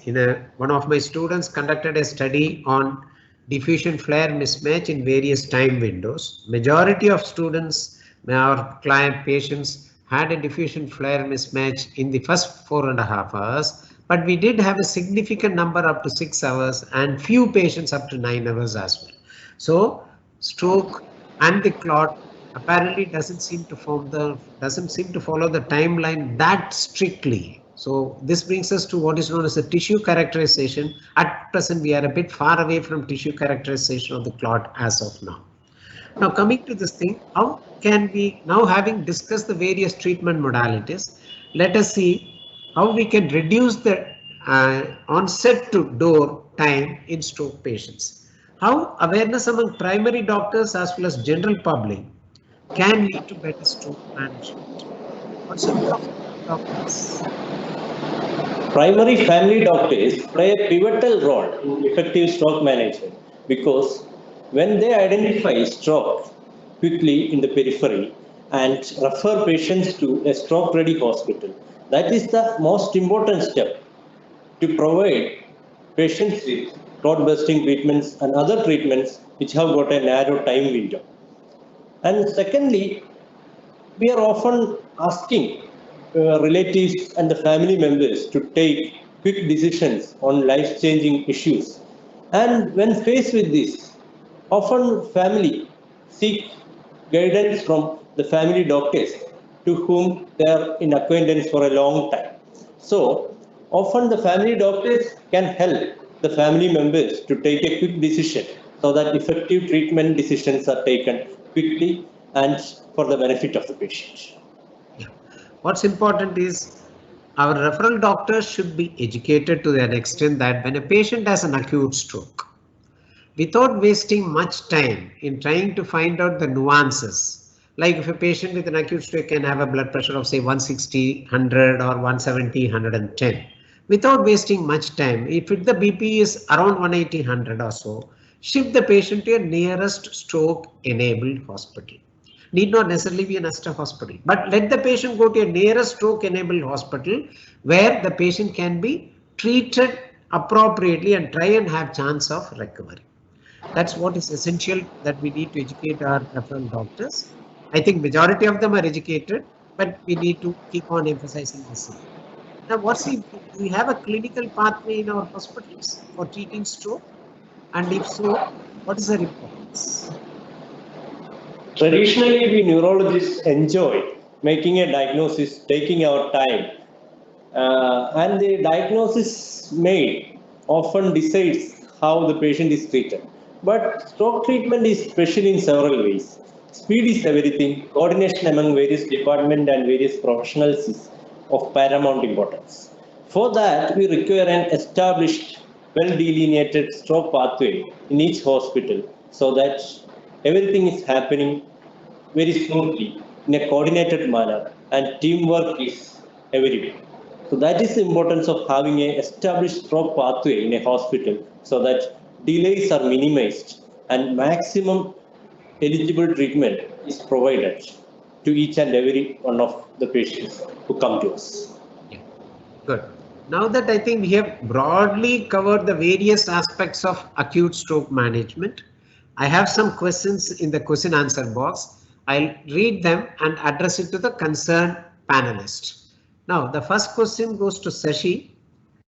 one of my students conducted a study on diffusion flare mismatch in various time windows. Majority of students, our client patients, had a diffusion flare mismatch in the first 4.5 hours, but we did have a significant number up to 6 hours and few patients up to 9 hours as well. So stroke and the clot apparently doesn't seem to follow the timeline that strictly. So this brings us to what is known as the tissue characterization. At present, we are a bit far away from tissue characterization of the clot as of now. Now coming to this thing, how can we, now having discussed the various treatment modalities, let us see how we can reduce the onset to door time in stroke patients. How awareness among primary doctors as well as general public can lead to better stroke management. What's the role of doctors? Primary family doctors play a pivotal role in effective stroke management because when they identify stroke quickly in the periphery and refer patients to a stroke-ready hospital. That is the most important step to provide patients with clot-busting treatments and other treatments which have got a narrow time window. And secondly, we are often asking relatives and the family members to take quick decisions on life-changing issues. And when faced with this, often family seek guidance from the family doctors to whom they are in acquaintance for a long time. So often the family doctors can help the family members to take a quick decision so that effective treatment decisions are taken quickly and for the benefit of the patient. Yeah. What's important is our referral doctors should be educated to an extent that when a patient has an acute stroke, without wasting much time in trying to find out the nuances, like if a patient with an acute stroke can have a blood pressure of say 160, 100 or 170, 110, without wasting much time, if the BP is around 180, 100 or so, shift the patient to a nearest stroke enabled hospital. Need not necessarily be an Aster hospital, but let the patient go to a nearest stroke enabled hospital where the patient can be treated appropriately and try and have chance of recovery. That's what is essential, that we need to educate our referral doctors. I think majority of them are educated, but we need to keep on emphasizing the same. Now, do we have a clinical pathway in our hospitals for treating stroke? And if so, what is the importance? Traditionally, we neurologists enjoy making a diagnosis, taking our time, and the diagnosis made often decides how the patient is treated. But stroke treatment is special in several ways. Speed is everything. Coordination among various departments and various professionals is of paramount importance. For that, we require an established, well-delineated stroke pathway in each hospital so that everything is happening very smoothly in a coordinated manner and teamwork is everywhere. So that is the importance of having an established stroke pathway in a hospital so that delays are minimized and maximum eligible treatment is provided to each and every one of the patients who come to us. Yeah. Good. Now that I think we have broadly covered the various aspects of acute stroke management, I have some questions in the question answer box. I'll read them and address it to the concerned panelist. Now, the first question goes to Sashi.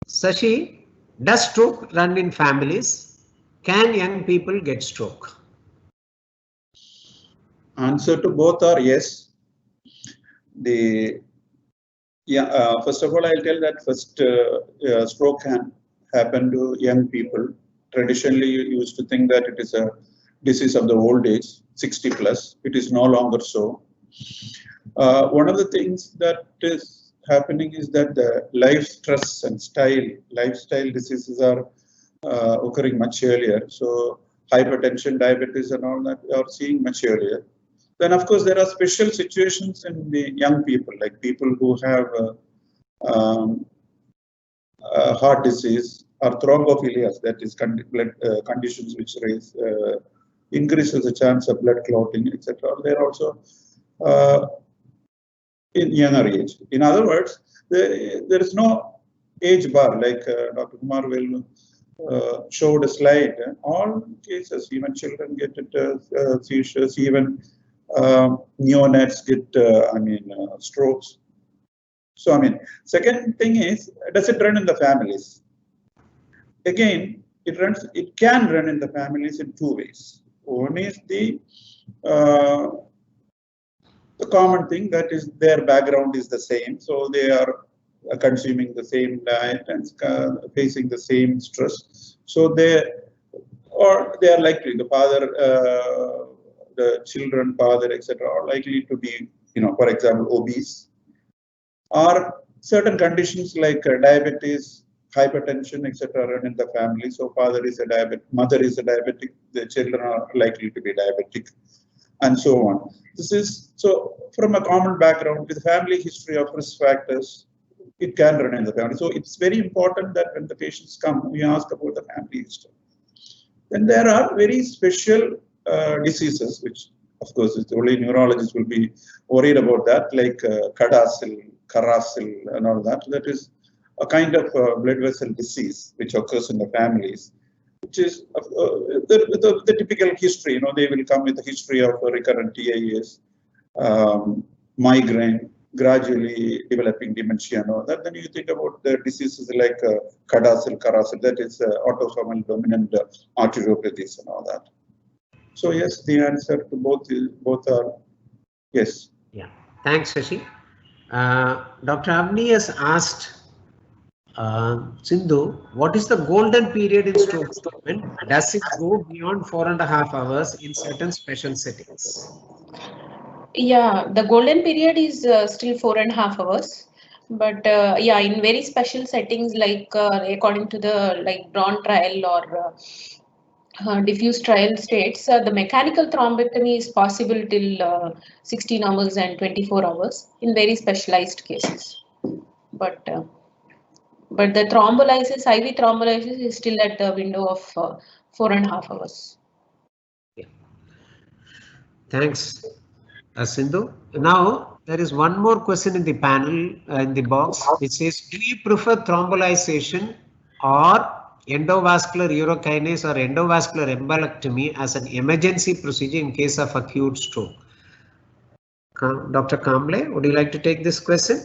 Sashi, does stroke run in families? Can young people get stroke? Answer to both are yes. First of all, I'll tell that first stroke can happen to young people. Traditionally, you used to think that it is a disease of the old age, 60 plus. It is no longer so. One of the things that is happening is that the life stress and lifestyle diseases are occurring much earlier. So hypertension, diabetes and all that we are seeing much earlier. Then of course there are special situations in the young people, like people who have heart disease or thrombophilias, that is blood conditions which increases the chance of blood clotting, etc. They are also in younger age. In other words, there is no age bar, like Dr. Kumaravelu showed a slide. All cases, even children get seizures, even neonates get strokes. So second thing is, does it run in the families? Again, it can run in the families in two ways. One is the common thing, that is their background is the same, so they are consuming the same diet and facing the same stress. So they are likely, the father, the children, father, etc., are likely to be, for example, obese, or certain conditions like diabetes, hypertension, etc., run in the family. So father is a diabetic, mother is a diabetic, the children are likely to be diabetic, and so on. This is so from a common background with family history of risk factors, it can run in the family. So it's very important that when the patients come, we ask about the family history. Then there are very special diseases which of course, it's only neurologists will be worried about that, like Cadacil, Caracil, and all that. That is a kind of blood vessel disease which occurs in the families, which is the typical history. They will come with a history of recurrent TIAs, migraine, gradually developing dementia and all that. Then you think about the diseases like Cadacil, Caracil, that is autosomal dominant arteriopathies and all that. So yes, the answer to both are yes. Yeah, thanks, Shashi. Dr. Avni has asked Sindhu, what is the golden period in stroke treatment? Does it go beyond 4.5 hours in certain special settings? Yeah, the golden period is still 4.5 hours. But yeah, in very special settings, like according to the Braun trial or diffuse trial states, the mechanical thrombectomy is possible till 16 hours and 24 hours in very specialized cases. But the thrombolysis, IV thrombolysis is still at the window of 4.5 hours. Yeah. Thanks, Sindhu. Now, there is one more question in the panel, in the box, which says, do you prefer thrombolization or endovascular urokinase or endovascular embolectomy as an emergency procedure in case of acute stroke? Dr. Kamble, would you like to take this question?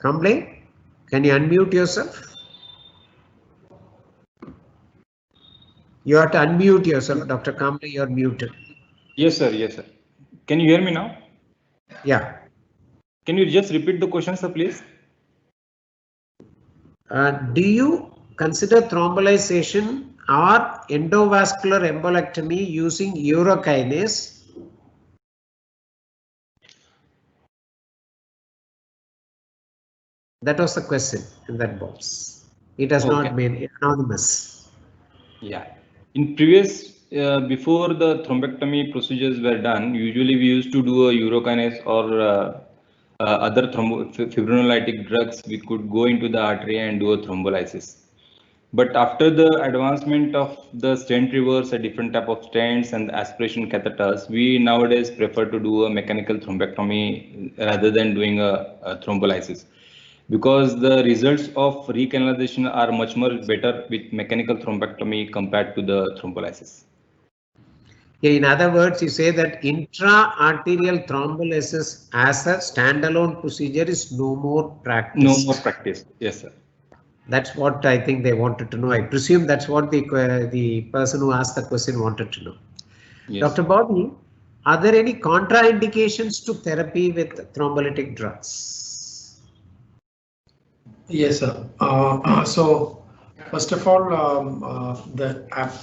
Kamble, can you unmute yourself? You have to unmute yourself, Dr. Kamble, you're muted. Yes, sir. Yes, sir. Can you hear me now? Yeah. Can you just repeat the question, sir, please? Do you consider thrombolization or endovascular embolectomy using urokinase? That was the question in that box. It has not been anonymous. Yeah. In previous, before the thrombectomy procedures were done, usually we used to do a urokinase or other fibrinolytic drugs. We could go into the artery and do a thrombolysis. But after the advancement of the stent reverse, a different type of stents and aspiration catheters, we nowadays prefer to do a mechanical thrombectomy rather than doing a thrombolysis, because the results of recanalization are much more better with mechanical thrombectomy compared to the thrombolysis. Yeah, in other words, you say that intra-arterial thrombolysis as a standalone procedure is no more practiced. No more practice. Yes, sir. That's what I think they wanted to know. I presume that's what the person who asked the question wanted to know. Yes. Dr. Boby, are there any contraindications to therapy with thrombolytic drugs? Yes, sir. So first of all,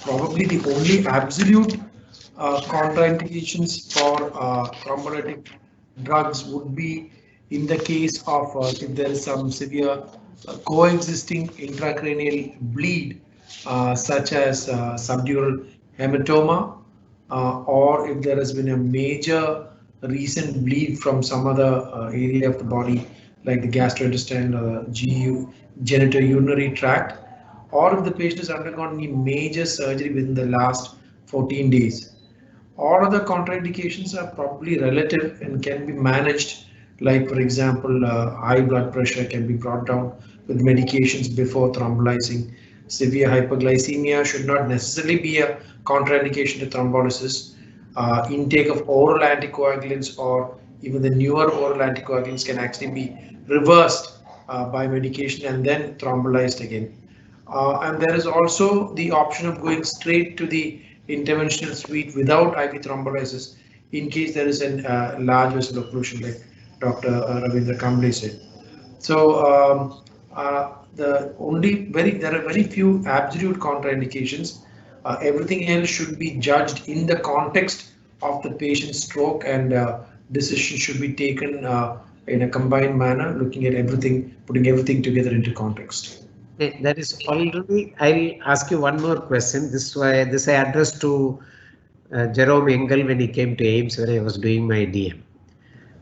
probably the only absolute contraindications for thrombolytic drugs would be in the case of if there is some severe coexisting intracranial bleed, such as subdural hematoma, or if there has been a major recent bleed from some other area of the body, like the gastrointestinal or the genitourinary tract, or if the patient has undergone any major surgery within the last 14 days. All other contraindications are probably relative and can be managed, like for example, high blood pressure can be brought down with medications before thrombolizing. Severe hyperglycemia should not necessarily be a contraindication to thrombolysis. Intake of oral anticoagulants or even the newer oral anticoagulants can actually be reversed by medication and then thrombolized again. And there is also the option of going straight to the interventional suite without IV thrombolysis in case there is a large vessel occlusion, like Dr. Ravindra Kamble said. So there are very few absolute contraindications. Everything else should be judged in the context of the patient's stroke, and decisions should be taken in a combined manner, looking at everything, putting everything together into context. That is already. I'll ask you one more question. This I addressed to Jerome Engel when he came to AIMS when I was doing my DM.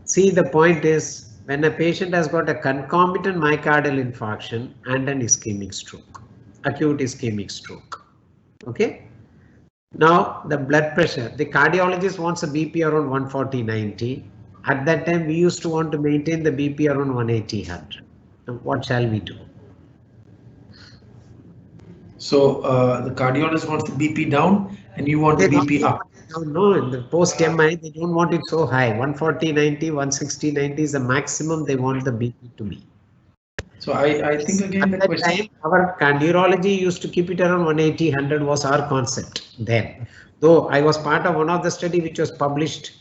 See, the point is, when a patient has got a concomitant myocardial infarction and an ischemic stroke, acute ischemic stroke. Okay. Now the blood pressure, the cardiologist wants a BP around 140/90. At that time, we used to want to maintain the BP around 180/100. Now, what shall we do? So the cardiologist wants the BP down and you want the BP up. No, in the post-MI, they don't want it so high. 140/90, 160/90 is the maximum they want the BP to be. So I think again the question. Our neurology used to keep it around 180/100 was our concept then. Though I was part of one of the study which was published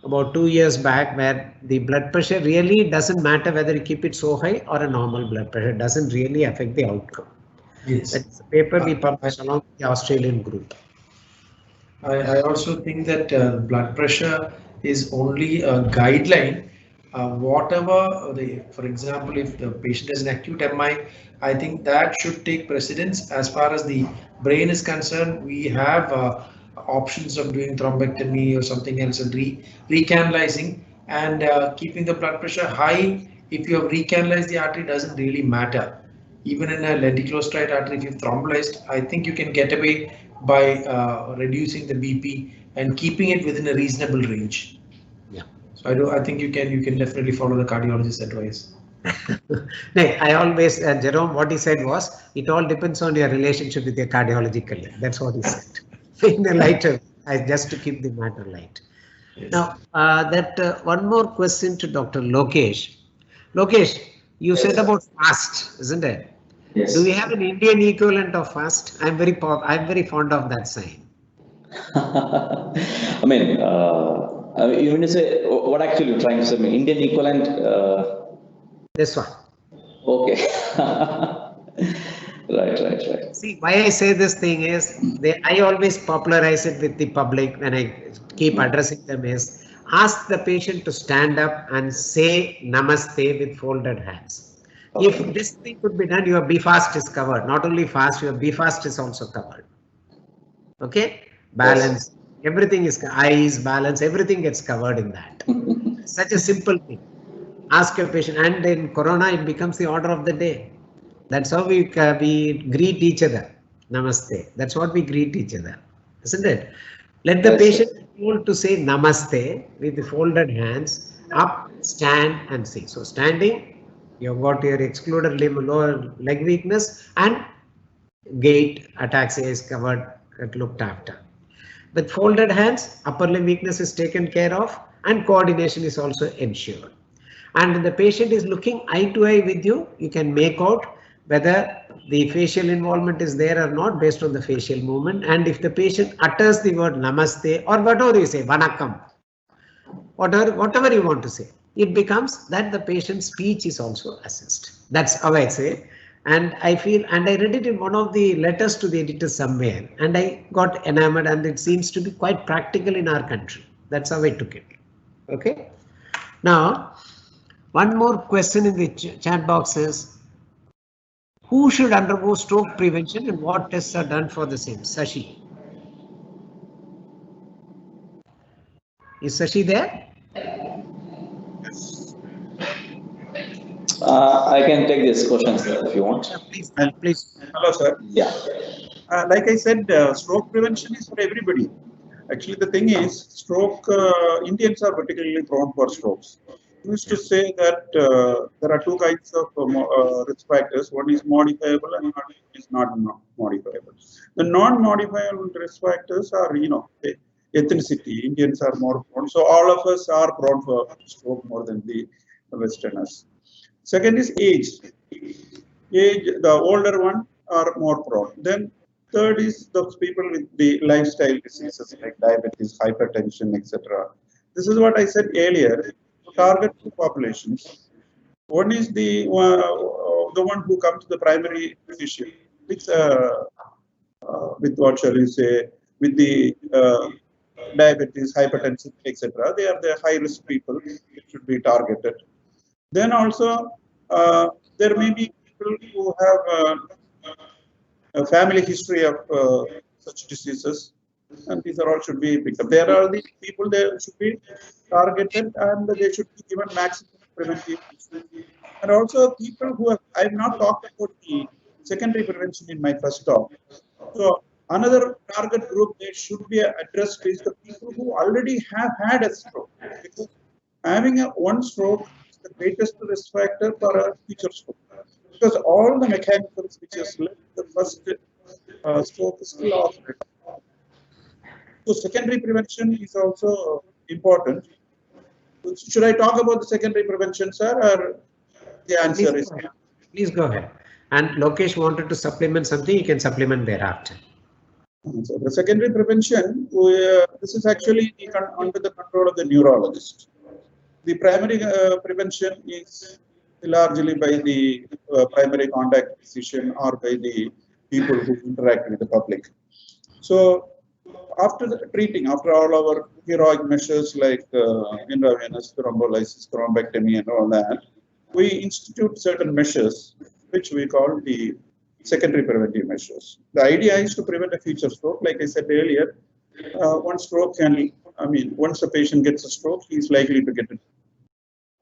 about 2 years back, where the blood pressure really doesn't matter whether you keep it so high or a normal blood pressure, it doesn't really affect the outcome. Yes. That's a paper we published along with the Australian group. I also think that blood pressure is only a guideline. Whatever for example, if the patient has an acute MI, I think that should take precedence. As far as the brain is concerned, we have options of doing thrombectomy or something else and recanalizing, and keeping the blood pressure high. If you have recanalized the artery, doesn't really matter. Even in a lenticular striate artery, if you've thrombolized, I think you can get away by reducing the BP and keeping it within a reasonable range. Yeah. So I think you can definitely follow the cardiologist's advice. I always, Jerome, what he said was, it all depends on your relationship with your cardiology colleague. That's what he said. In a lighter, just to keep the matter light. Yes. Now, one more question to Dr. Lokesh. Lokesh, you said about fast, isn't it? Yes. Do we have an Indian equivalent of fast? I'm very fond of that sign. I mean, you mean to say what actually you're trying to say? Indian equivalent? This one. Okay. Right. See, why I say this thing is, I always popularize it with the public when I keep addressing them is, ask the patient to stand up and say namaste with folded hands. Okay. If this thing could be done, your BFAST is covered. Not only fast, your BFAST is also covered. Okay, balance, yes. Everything is eyes, balance, everything gets covered in that. Such a simple thing. Ask your patient, and in Corona, it becomes the order of the day. That's how we greet each other. Namaste. That's what we greet each other, isn't it? Let the patient be told to say namaste with the folded hands, up, stand, and say. So standing, you've got your excluded limb, lower leg weakness, and gait, ataxia is covered, looked after. With folded hands, upper limb weakness is taken care of, and coordination is also ensured. And when the patient is looking eye to eye with you, you can make out whether the facial involvement is there or not based on the facial movement. And if the patient utters the word namaste or whatever you say, vanakkam, whatever you want to say, it becomes that the patient's speech is also assessed. That's how I say. And I feel, and I read it in one of the letters to the editor somewhere, and I got enamored, and it seems to be quite practical in our country. That's how I took it. Okay. Now, one more question in the chat box is, who should undergo stroke prevention and what tests are done for the same? Sashi. Is Sashi there? I can take this question, sir, if you want. Please. Hello, sir. Yeah. Like I said, stroke prevention is for everybody. Actually, the thing is, stroke, Indians are particularly prone for strokes. We used to say that there are two kinds of risk factors. One is modifiable and one is not modifiable. The non-modifiable risk factors are, the ethnicity. Indians are more prone. So all of us are prone for stroke more than the Westerners. Second is age. The older one are more prone. Then third is those people with the lifestyle diseases like diabetes, hypertension, etc. This is what I said earlier. Target two populations. One is the one who comes to the primary physician with what shall you say, with the diabetes, hypertension, etc. They are the high risk people. It should be targeted. Then also there may be people who have a family history of such diseases, and these are all should be picked up. There are the people that should be targeted, and they should be given maximum preventive issues. And also people who have, I have not talked about the secondary prevention in my first talk. So another target group that should be addressed is the people who already have had a stroke. Because having one stroke is the greatest risk factor for a future stroke. Because all the mechanisms which has led the first stroke is still operating. So secondary prevention is also important. Should I talk about the secondary prevention, sir, or the answer is? Please go ahead. And Lokesh wanted to supplement something, you can supplement thereafter. So the secondary prevention, this is actually under the control of the neurologist. The primary prevention is largely by the primary contact physician or by the people who interact with the public. So after treating, after all our heroic measures like intravenous thrombolysis, thrombectomy and all that, we institute certain measures which we call the secondary preventive measures. The idea is to prevent a future stroke. Like I said earlier, one stroke can, once a patient gets a stroke, he is likely to get it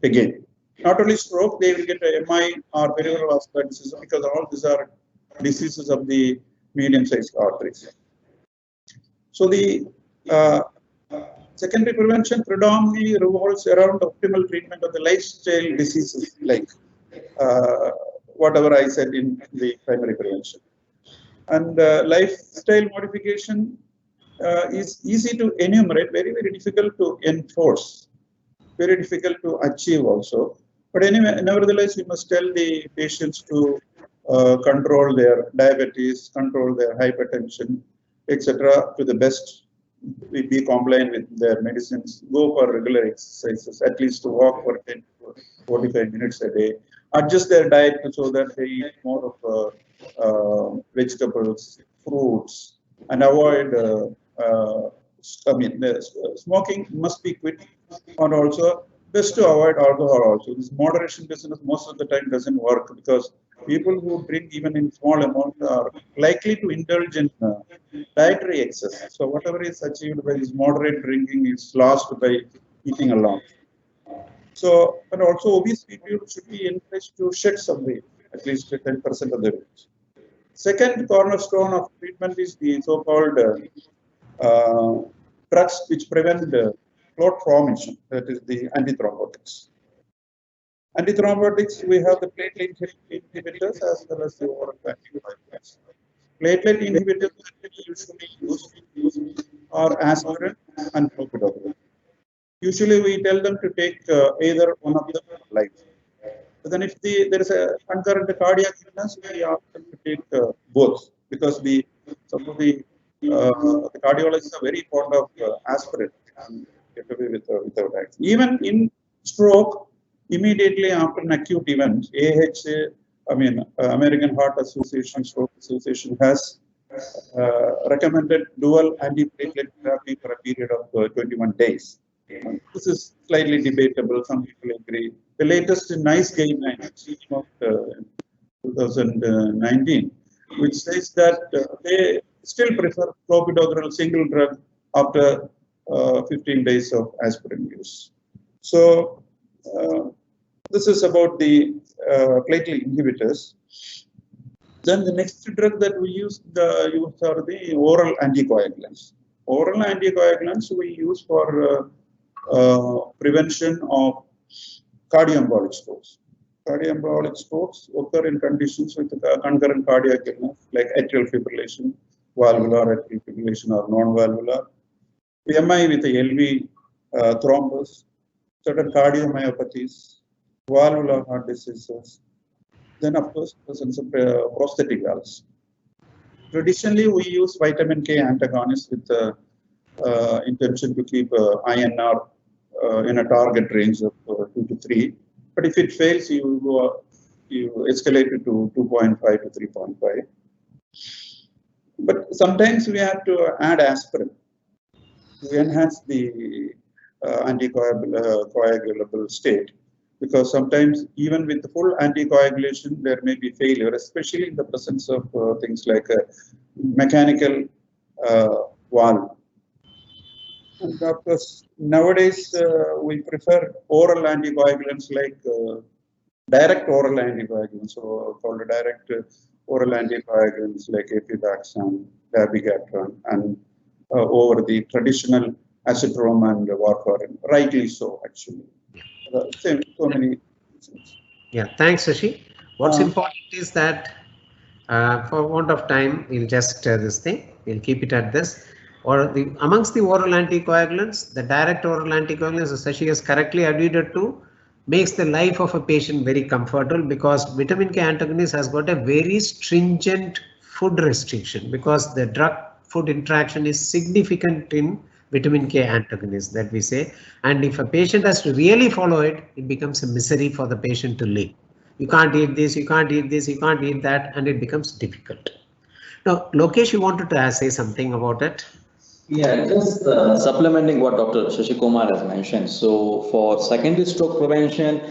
again. Not only stroke, they will get a MI or peripheral vascular disease because all these are diseases of the medium-sized arteries. So the secondary prevention predominantly revolves around optimal treatment of the lifestyle diseases like whatever I said in the primary prevention. And lifestyle modification is easy to enumerate, very, very difficult to enforce, very difficult to achieve also. But anyway, nevertheless, we must tell the patients to control their diabetes, control their hypertension, etc. to the best, be compliant with their medicines, go for regular exercises, at least to walk for 10 to 45 minutes a day, adjust their diet so that they eat more of vegetables, fruits, and avoid, smoking must be quit, and also best to avoid alcohol also. This moderation business most of the time doesn't work because people who drink even in small amount are likely to indulge in dietary excess. So whatever is achieved by this moderate drinking is lost by eating alone. So, and also obese people should be encouraged to shed some weight, at least 10% of their weight. Second cornerstone of treatment is the so-called drugs which prevent clot formation, that is the antithrombotics. Antithrombotics, we have the platelet inhibitors as well as the oral anticoagulants. Platelet inhibitors usually used are aspirin and clopidogrel. Usually we tell them to take either one of them live. But then if there is a concurrent cardiac illness, we ask them to take both because some of the cardiologists are very fond of aspirin and get away without that. Even in stroke, immediately after an acute event, American Heart Association, Stroke Association has recommended dual antiplatelet therapy for a period of 21 days. This is slightly debatable. Some people agree. The latest NICE guideline of 2019, which says that they still prefer clopidogrel single drug after 15 days of aspirin use. So this is about the platelet inhibitors. Then the next drug that we use are the oral anticoagulants. Oral anticoagulants we use for prevention of cardioembolic strokes. Cardioembolic strokes occur in conditions with concurrent cardiac illness like atrial fibrillation, valvular atrial fibrillation or non-valvular, MI with the LV thrombus, certain cardiomyopathies, valvular heart diseases, then of course presence of prosthetic valves. Traditionally, we use vitamin K antagonists with the intention to keep INR in a target range of 2 to 3. But if it fails, you escalate it to 2.5 to 3.5. But sometimes we have to add aspirin to enhance the anticoagulable state, because sometimes even with the full anticoagulation, there may be failure, especially in the presence of things like a mechanical valve. Doctors, nowadays we prefer oral anticoagulants like direct oral anticoagulants, so called direct oral anticoagulants like epidaxan, dabigatran, and over the traditional acetylene and warfarin. Rightly so, actually. So many reasons. Yeah, thanks, Shashi. What's important is that for want of time, we'll just we'll keep it at this. Or amongst the oral anticoagulants, the direct oral anticoagulants, as Shashi has correctly alluded to, makes the life of a patient very comfortable, because vitamin K antagonist has got a very stringent food restriction, because the drug food interaction is significant in vitamin K antagonist, that we say. And if a patient has to really follow it, it becomes a misery for the patient to live. You can't eat this, you can't eat this, you can't eat that, and it becomes difficult. Now, Lokesh, you wanted to say something about it? Yeah, just supplementing what Dr. Sasikumar has mentioned. So for secondary stroke prevention,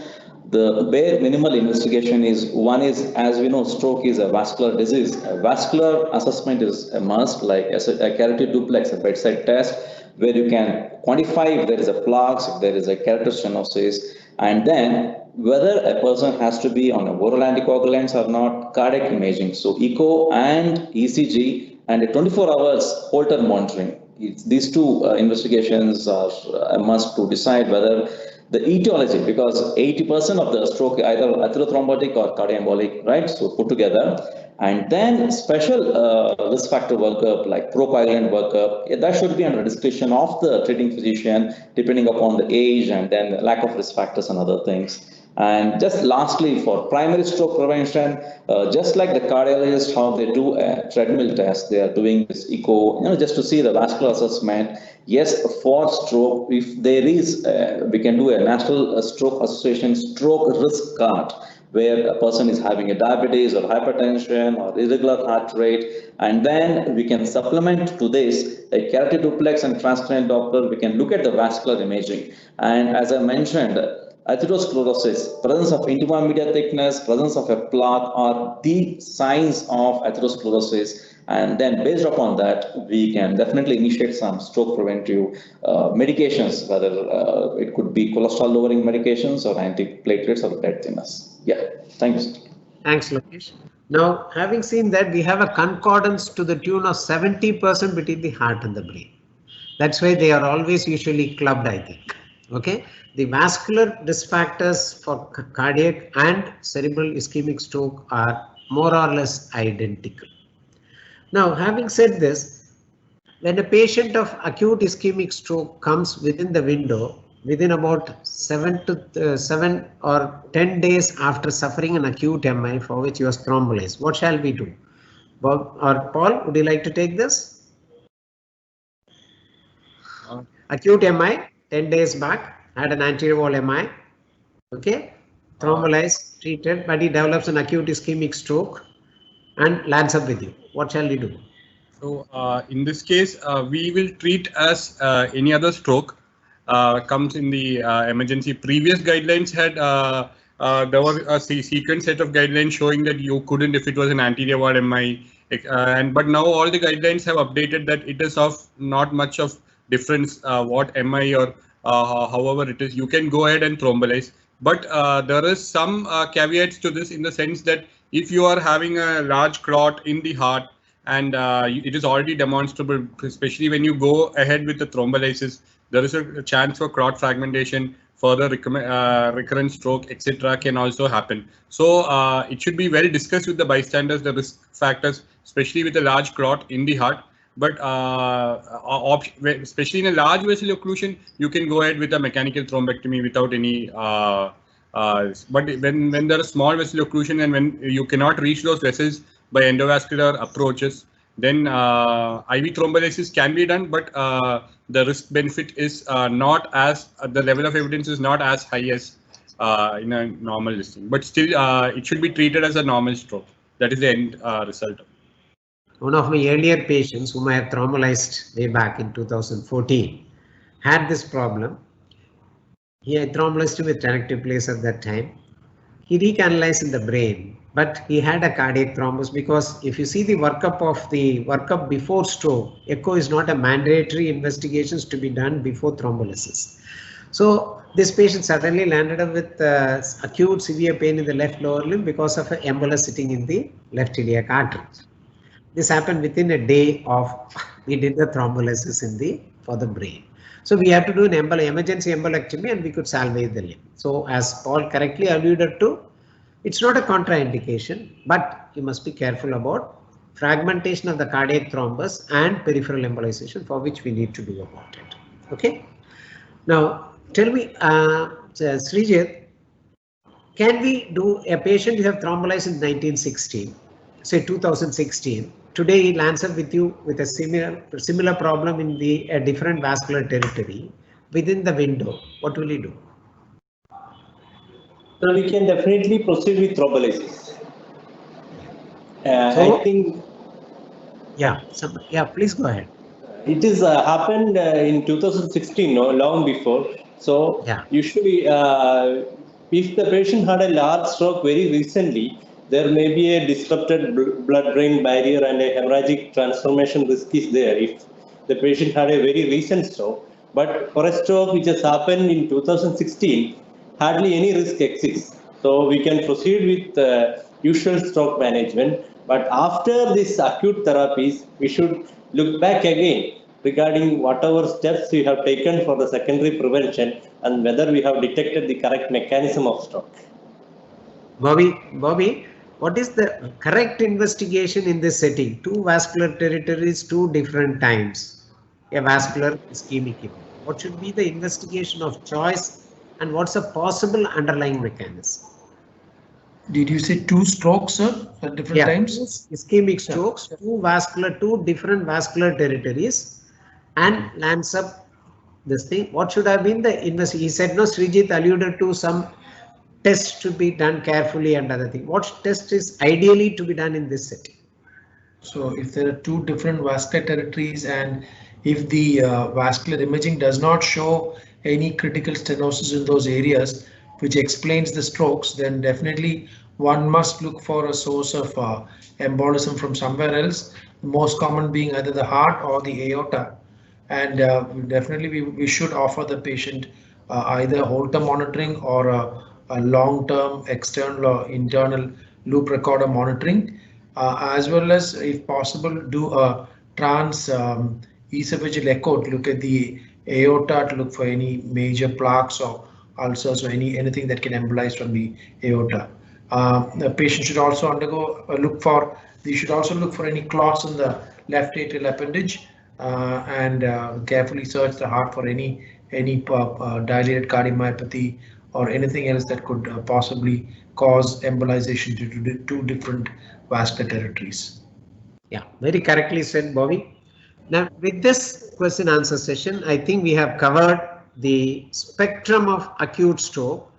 the bare minimal investigation is, one is, as we know, stroke is a vascular disease. A vascular assessment is a must, like a carotid duplex, a bedside test, where you can quantify if there is a plaque, if there is a keratostenosis, and then whether a person has to be on oral anticoagulants or not, cardiac imaging. So echo and ECG and a 24 hours Holter monitoring. These two investigations are a must to decide whether the etiology, because 80% of the stroke either atherothrombotic or cardioembolic, right? So put together, and then special risk factor workup like procoagulant workup, that should be under discretion of the treating physician depending upon the age and then lack of risk factors and other things. And just lastly, for primary stroke prevention, just like the cardiologist, how they do a treadmill test, they are doing this echo, just to see the vascular assessment. Yes, for stroke, if there is, we can do a National Stroke Association stroke risk card, where a person is having a diabetes or hypertension or irregular heart rate, and then we can supplement to this a carotid duplex and transcranial Doppler. We can look at the vascular imaging, and as I mentioned, atherosclerosis, presence of intima media thickness, presence of a plaque are the signs of atherosclerosis. And then based upon that, we can definitely initiate some stroke preventive medications, whether it could be cholesterol lowering medications or antiplatelets or blood thinners. Yeah, thanks. Thanks, Lokesh. Now, having seen that, we have a concordance to the tune of 70% between the heart and the brain. That's why they are always usually clubbed, I think. Okay, the vascular risk factors for cardiac and cerebral ischemic stroke are more or less identical. Now, having said this, when a patient of acute ischemic stroke comes within the window, within about 7 or 10 days after suffering an acute MI for which he was thrombolized, what shall we do? Bob or Paul, would you like to take this? Acute MI, 10 days back, had an anterior wall MI, okay, thrombolized, treated, but he develops an acute ischemic stroke and lands up with you. What shall we do? So in this case, we will treat as any other stroke comes in the emergency. Previous guidelines had there was a sequence set of guidelines showing that you couldn't if it was an anterior wall MI, but now all the guidelines have updated that it is of not much of difference what MI or however it is, you can go ahead and thrombolize. But there is some caveats to this, in the sense that if you are having a large clot in the heart and it is already demonstrable, especially when you go ahead with the thrombolysis, there is a chance for clot fragmentation, further recurrent stroke, etc. can also happen. So it should be well discussed with the bystanders, the risk factors, especially with a large clot in the heart. But especially in a large vessel occlusion, you can go ahead with a mechanical thrombectomy without any. But when there is small vessel occlusion and when you cannot reach those vessels by endovascular approaches, then IV thrombolysis can be done, but the risk benefit is not as the level of evidence is not as high as in a normal listing. But still, it should be treated as a normal stroke. That is the end result. One of my earlier patients, whom I have thrombolized way back in 2014, had this problem. He had thrombolized him with tenecteplase at that time. He recanalized in the brain, but he had a cardiac thrombus, because if you see the workup before stroke, echo is not a mandatory investigations to be done before thrombolysis. So this patient suddenly landed up with acute severe pain in the left lower limb because of an embolus sitting in the left iliac artery. This happened within a day of we did the thrombolysis for the brain. So we have to do an emergency embolectomy and we could salvage the limb. So as Paul correctly alluded to, it's not a contraindication, but you must be careful about fragmentation of the cardiac thrombus and peripheral embolization, for which we need to do about it. Okay. Now tell me, Srijit, can we do a patient you have thrombolized in 1916, say 2016? Today he lands up with you with a similar problem in a different vascular territory within the window. What will he do? So we can definitely proceed with thrombolysis. I think. Yeah. Please go ahead. It is happened in 2016, no, long before. So yeah. Usually, if the patient had a large stroke very recently, there may be a disrupted blood-brain barrier and a hemorrhagic transformation risk is there if the patient had a very recent stroke. But for a stroke which has happened in 2016, hardly any risk exists. So we can proceed with usual stroke management. But after this acute therapies, we should look back again regarding whatever steps we have taken for the secondary prevention and whether we have detected the correct mechanism of stroke. Boby, what is the correct investigation in this setting? Two vascular territories, two different times, a vascular ischemic event. What should be the investigation of choice and what's a possible underlying mechanism? Did you say two strokes, sir, at different times? Ischemic strokes, two different vascular territories, and lands up this thing. What should have been the investigation? He said, no, Srijit alluded to some tests to be done carefully and other thing. What test is ideally to be done in this setting? So if there are two different vascular territories and if the vascular imaging does not show any critical stenosis in those areas, which explains the strokes, then definitely one must look for a source of embolism from somewhere else, the most common being either the heart or the aorta. And definitely we should offer the patient either Holter monitoring or a long-term external or internal loop recorder monitoring, as well as, if possible, do a trans esophageal echo to look at the aorta to look for any major plaques or ulcers or anything that can embolize from the aorta. The patient should also look for any clots in the left atrial appendage and carefully search the heart for any dilated cardiomyopathy or anything else that could possibly cause embolization to two different vascular territories. Yeah, very correctly said, Boby. Now, with this question answer session, I think we have covered the spectrum of acute stroke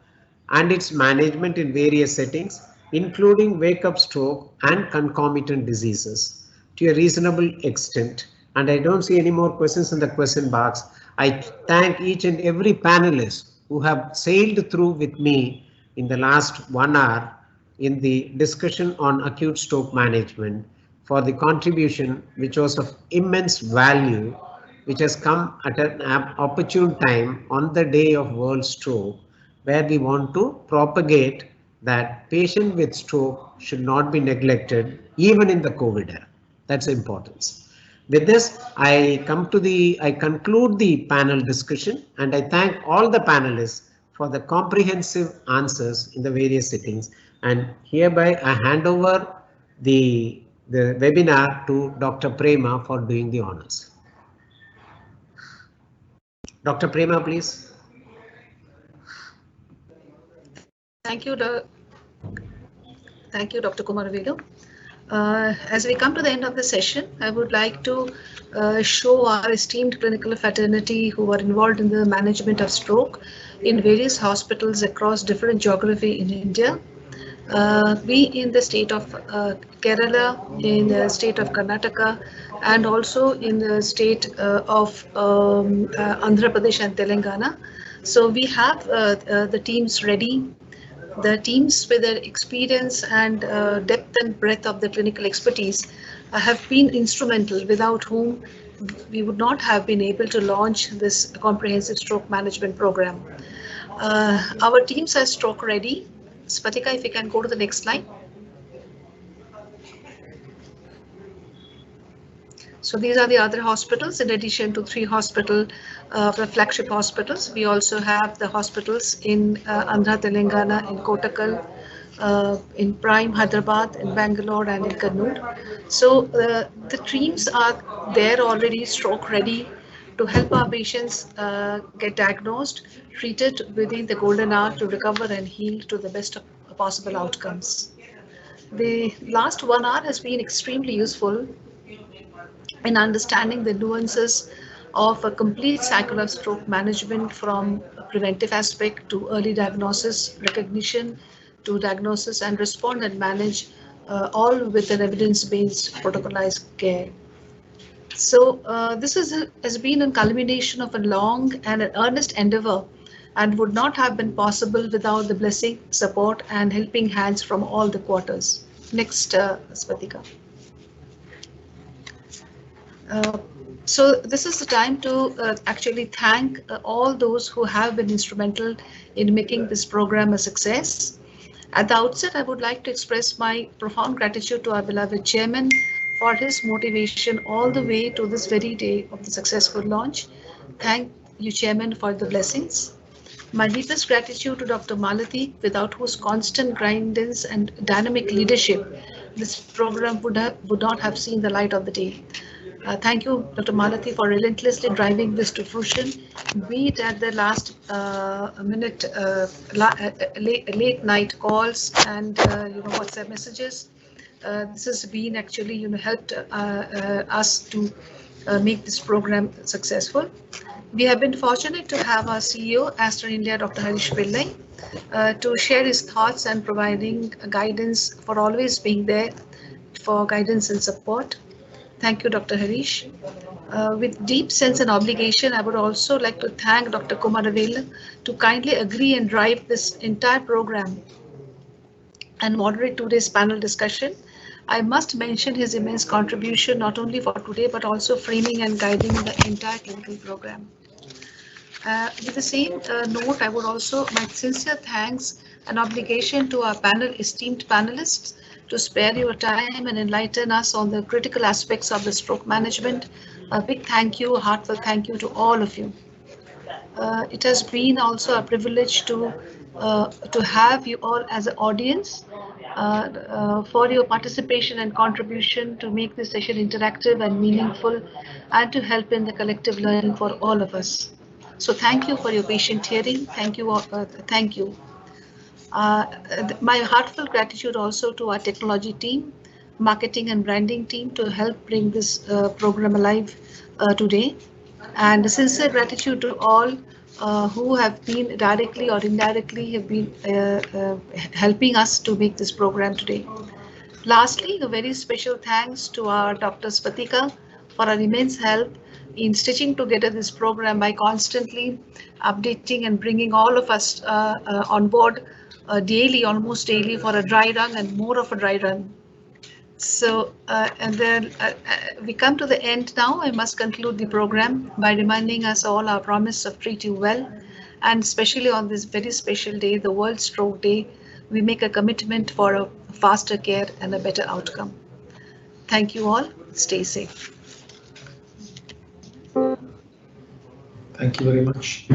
and its management in various settings, including wake-up stroke and concomitant diseases to a reasonable extent. And I don't see any more questions in the question box. I thank each and every panelist who have sailed through with me in the last 1 hour in the discussion on acute stroke management for the contribution, which was of immense value, which has come at an opportune time on the day of World Stroke, where we want to propagate that patient with stroke should not be neglected even in the COVID era. That's the importance. With this, I conclude the panel discussion, and I thank all the panelists for the comprehensive answers in the various settings, and hereby I hand over the webinar to Dr. Prema for doing the honors. Dr. Prema, please. Thank you, Dr. Kumaravelu. As we come to the end of the session, I would like to show our esteemed clinical fraternity who are involved in the management of stroke in various hospitals across different geography in India. We in the state of Kerala, in the state of Karnataka, and also in the state of Andhra Pradesh and Telangana. So we have the teams ready The teams with their experience and depth and breadth of the clinical expertise have been instrumental, without whom we would not have been able to launch this comprehensive stroke management program. Our teams are stroke ready. Swatika, if you can go to the next slide. So these are the other hospitals. In addition to 3 flagship hospitals, we also have the hospitals in Andhra, Telangana, in Kottakkal, in Prime, Hyderabad, in Bengaluru, and in Kannur. So the teams are there already, stroke ready, to help our patients get diagnosed, treated within the golden hour to recover and heal to the best of possible outcomes. The last 1 hour has been extremely useful in understanding the nuances of a complete cycle of stroke management, from a preventive aspect to early diagnosis, recognition, to diagnosis and respond and manage, all with an evidence-based protocolized care. So this has been a culmination of a long and an earnest endeavor, and would not have been possible without the blessing, support, and helping hands from all the quarters. Next, Swatika. So this is the time to actually thank all those who have been instrumental in making this program a success. At the outset, I would like to express my profound gratitude to our beloved chairman for his motivation all the way to this very day of the successful launch. Thank you, Chairman, for the blessings. My deepest gratitude to Dr. Malathi, without whose constant guidance and dynamic leadership, this program would not have seen the light of the day. Thank you, Dr. Malathi, for relentlessly driving this to fruition, be it at the last minute, late night calls and WhatsApp messages. This has been actually helped us to make this program successful. We have been fortunate to have our CEO, Aster India, Dr. Harish Pillai, to share his thoughts and providing guidance, for always being there for guidance and support. Thank you, Dr. Harish. With deep sense and obligation, I would also like to thank Dr. Kumaravelu to kindly agree and drive this entire program and moderate today's panel discussion. I must mention his immense contribution, not only for today, but also framing and guiding the entire clinical program. With the same note, I would also my sincere thanks and obligation to our esteemed panelists, to spare your time and enlighten us on the critical aspects of the stroke management. A big thank you, a heartfelt thank you to all of you. It has been also a privilege to have you all as an audience, for your participation and contribution to make this session interactive and meaningful, and to help in the collective learning for all of us. So thank you for your patient hearing. Thank you. Thank you. My heartfelt gratitude also to our technology team, marketing and branding team, to help bring this program alive today. And a sincere gratitude to all who have been directly or indirectly have been helping us to make this program today. Lastly, a very special thanks to our Dr. Swatika for her immense help in stitching together this program by constantly updating and bringing all of us on board daily, almost daily, for a dry run and more of a dry run. So, and then we come to the end now. I must conclude the program by reminding us all our promise of treat you well, and especially on this very special day, the World Stroke Day, we make a commitment for a faster care and a better outcome. Thank you all. Stay safe. Thank you very much.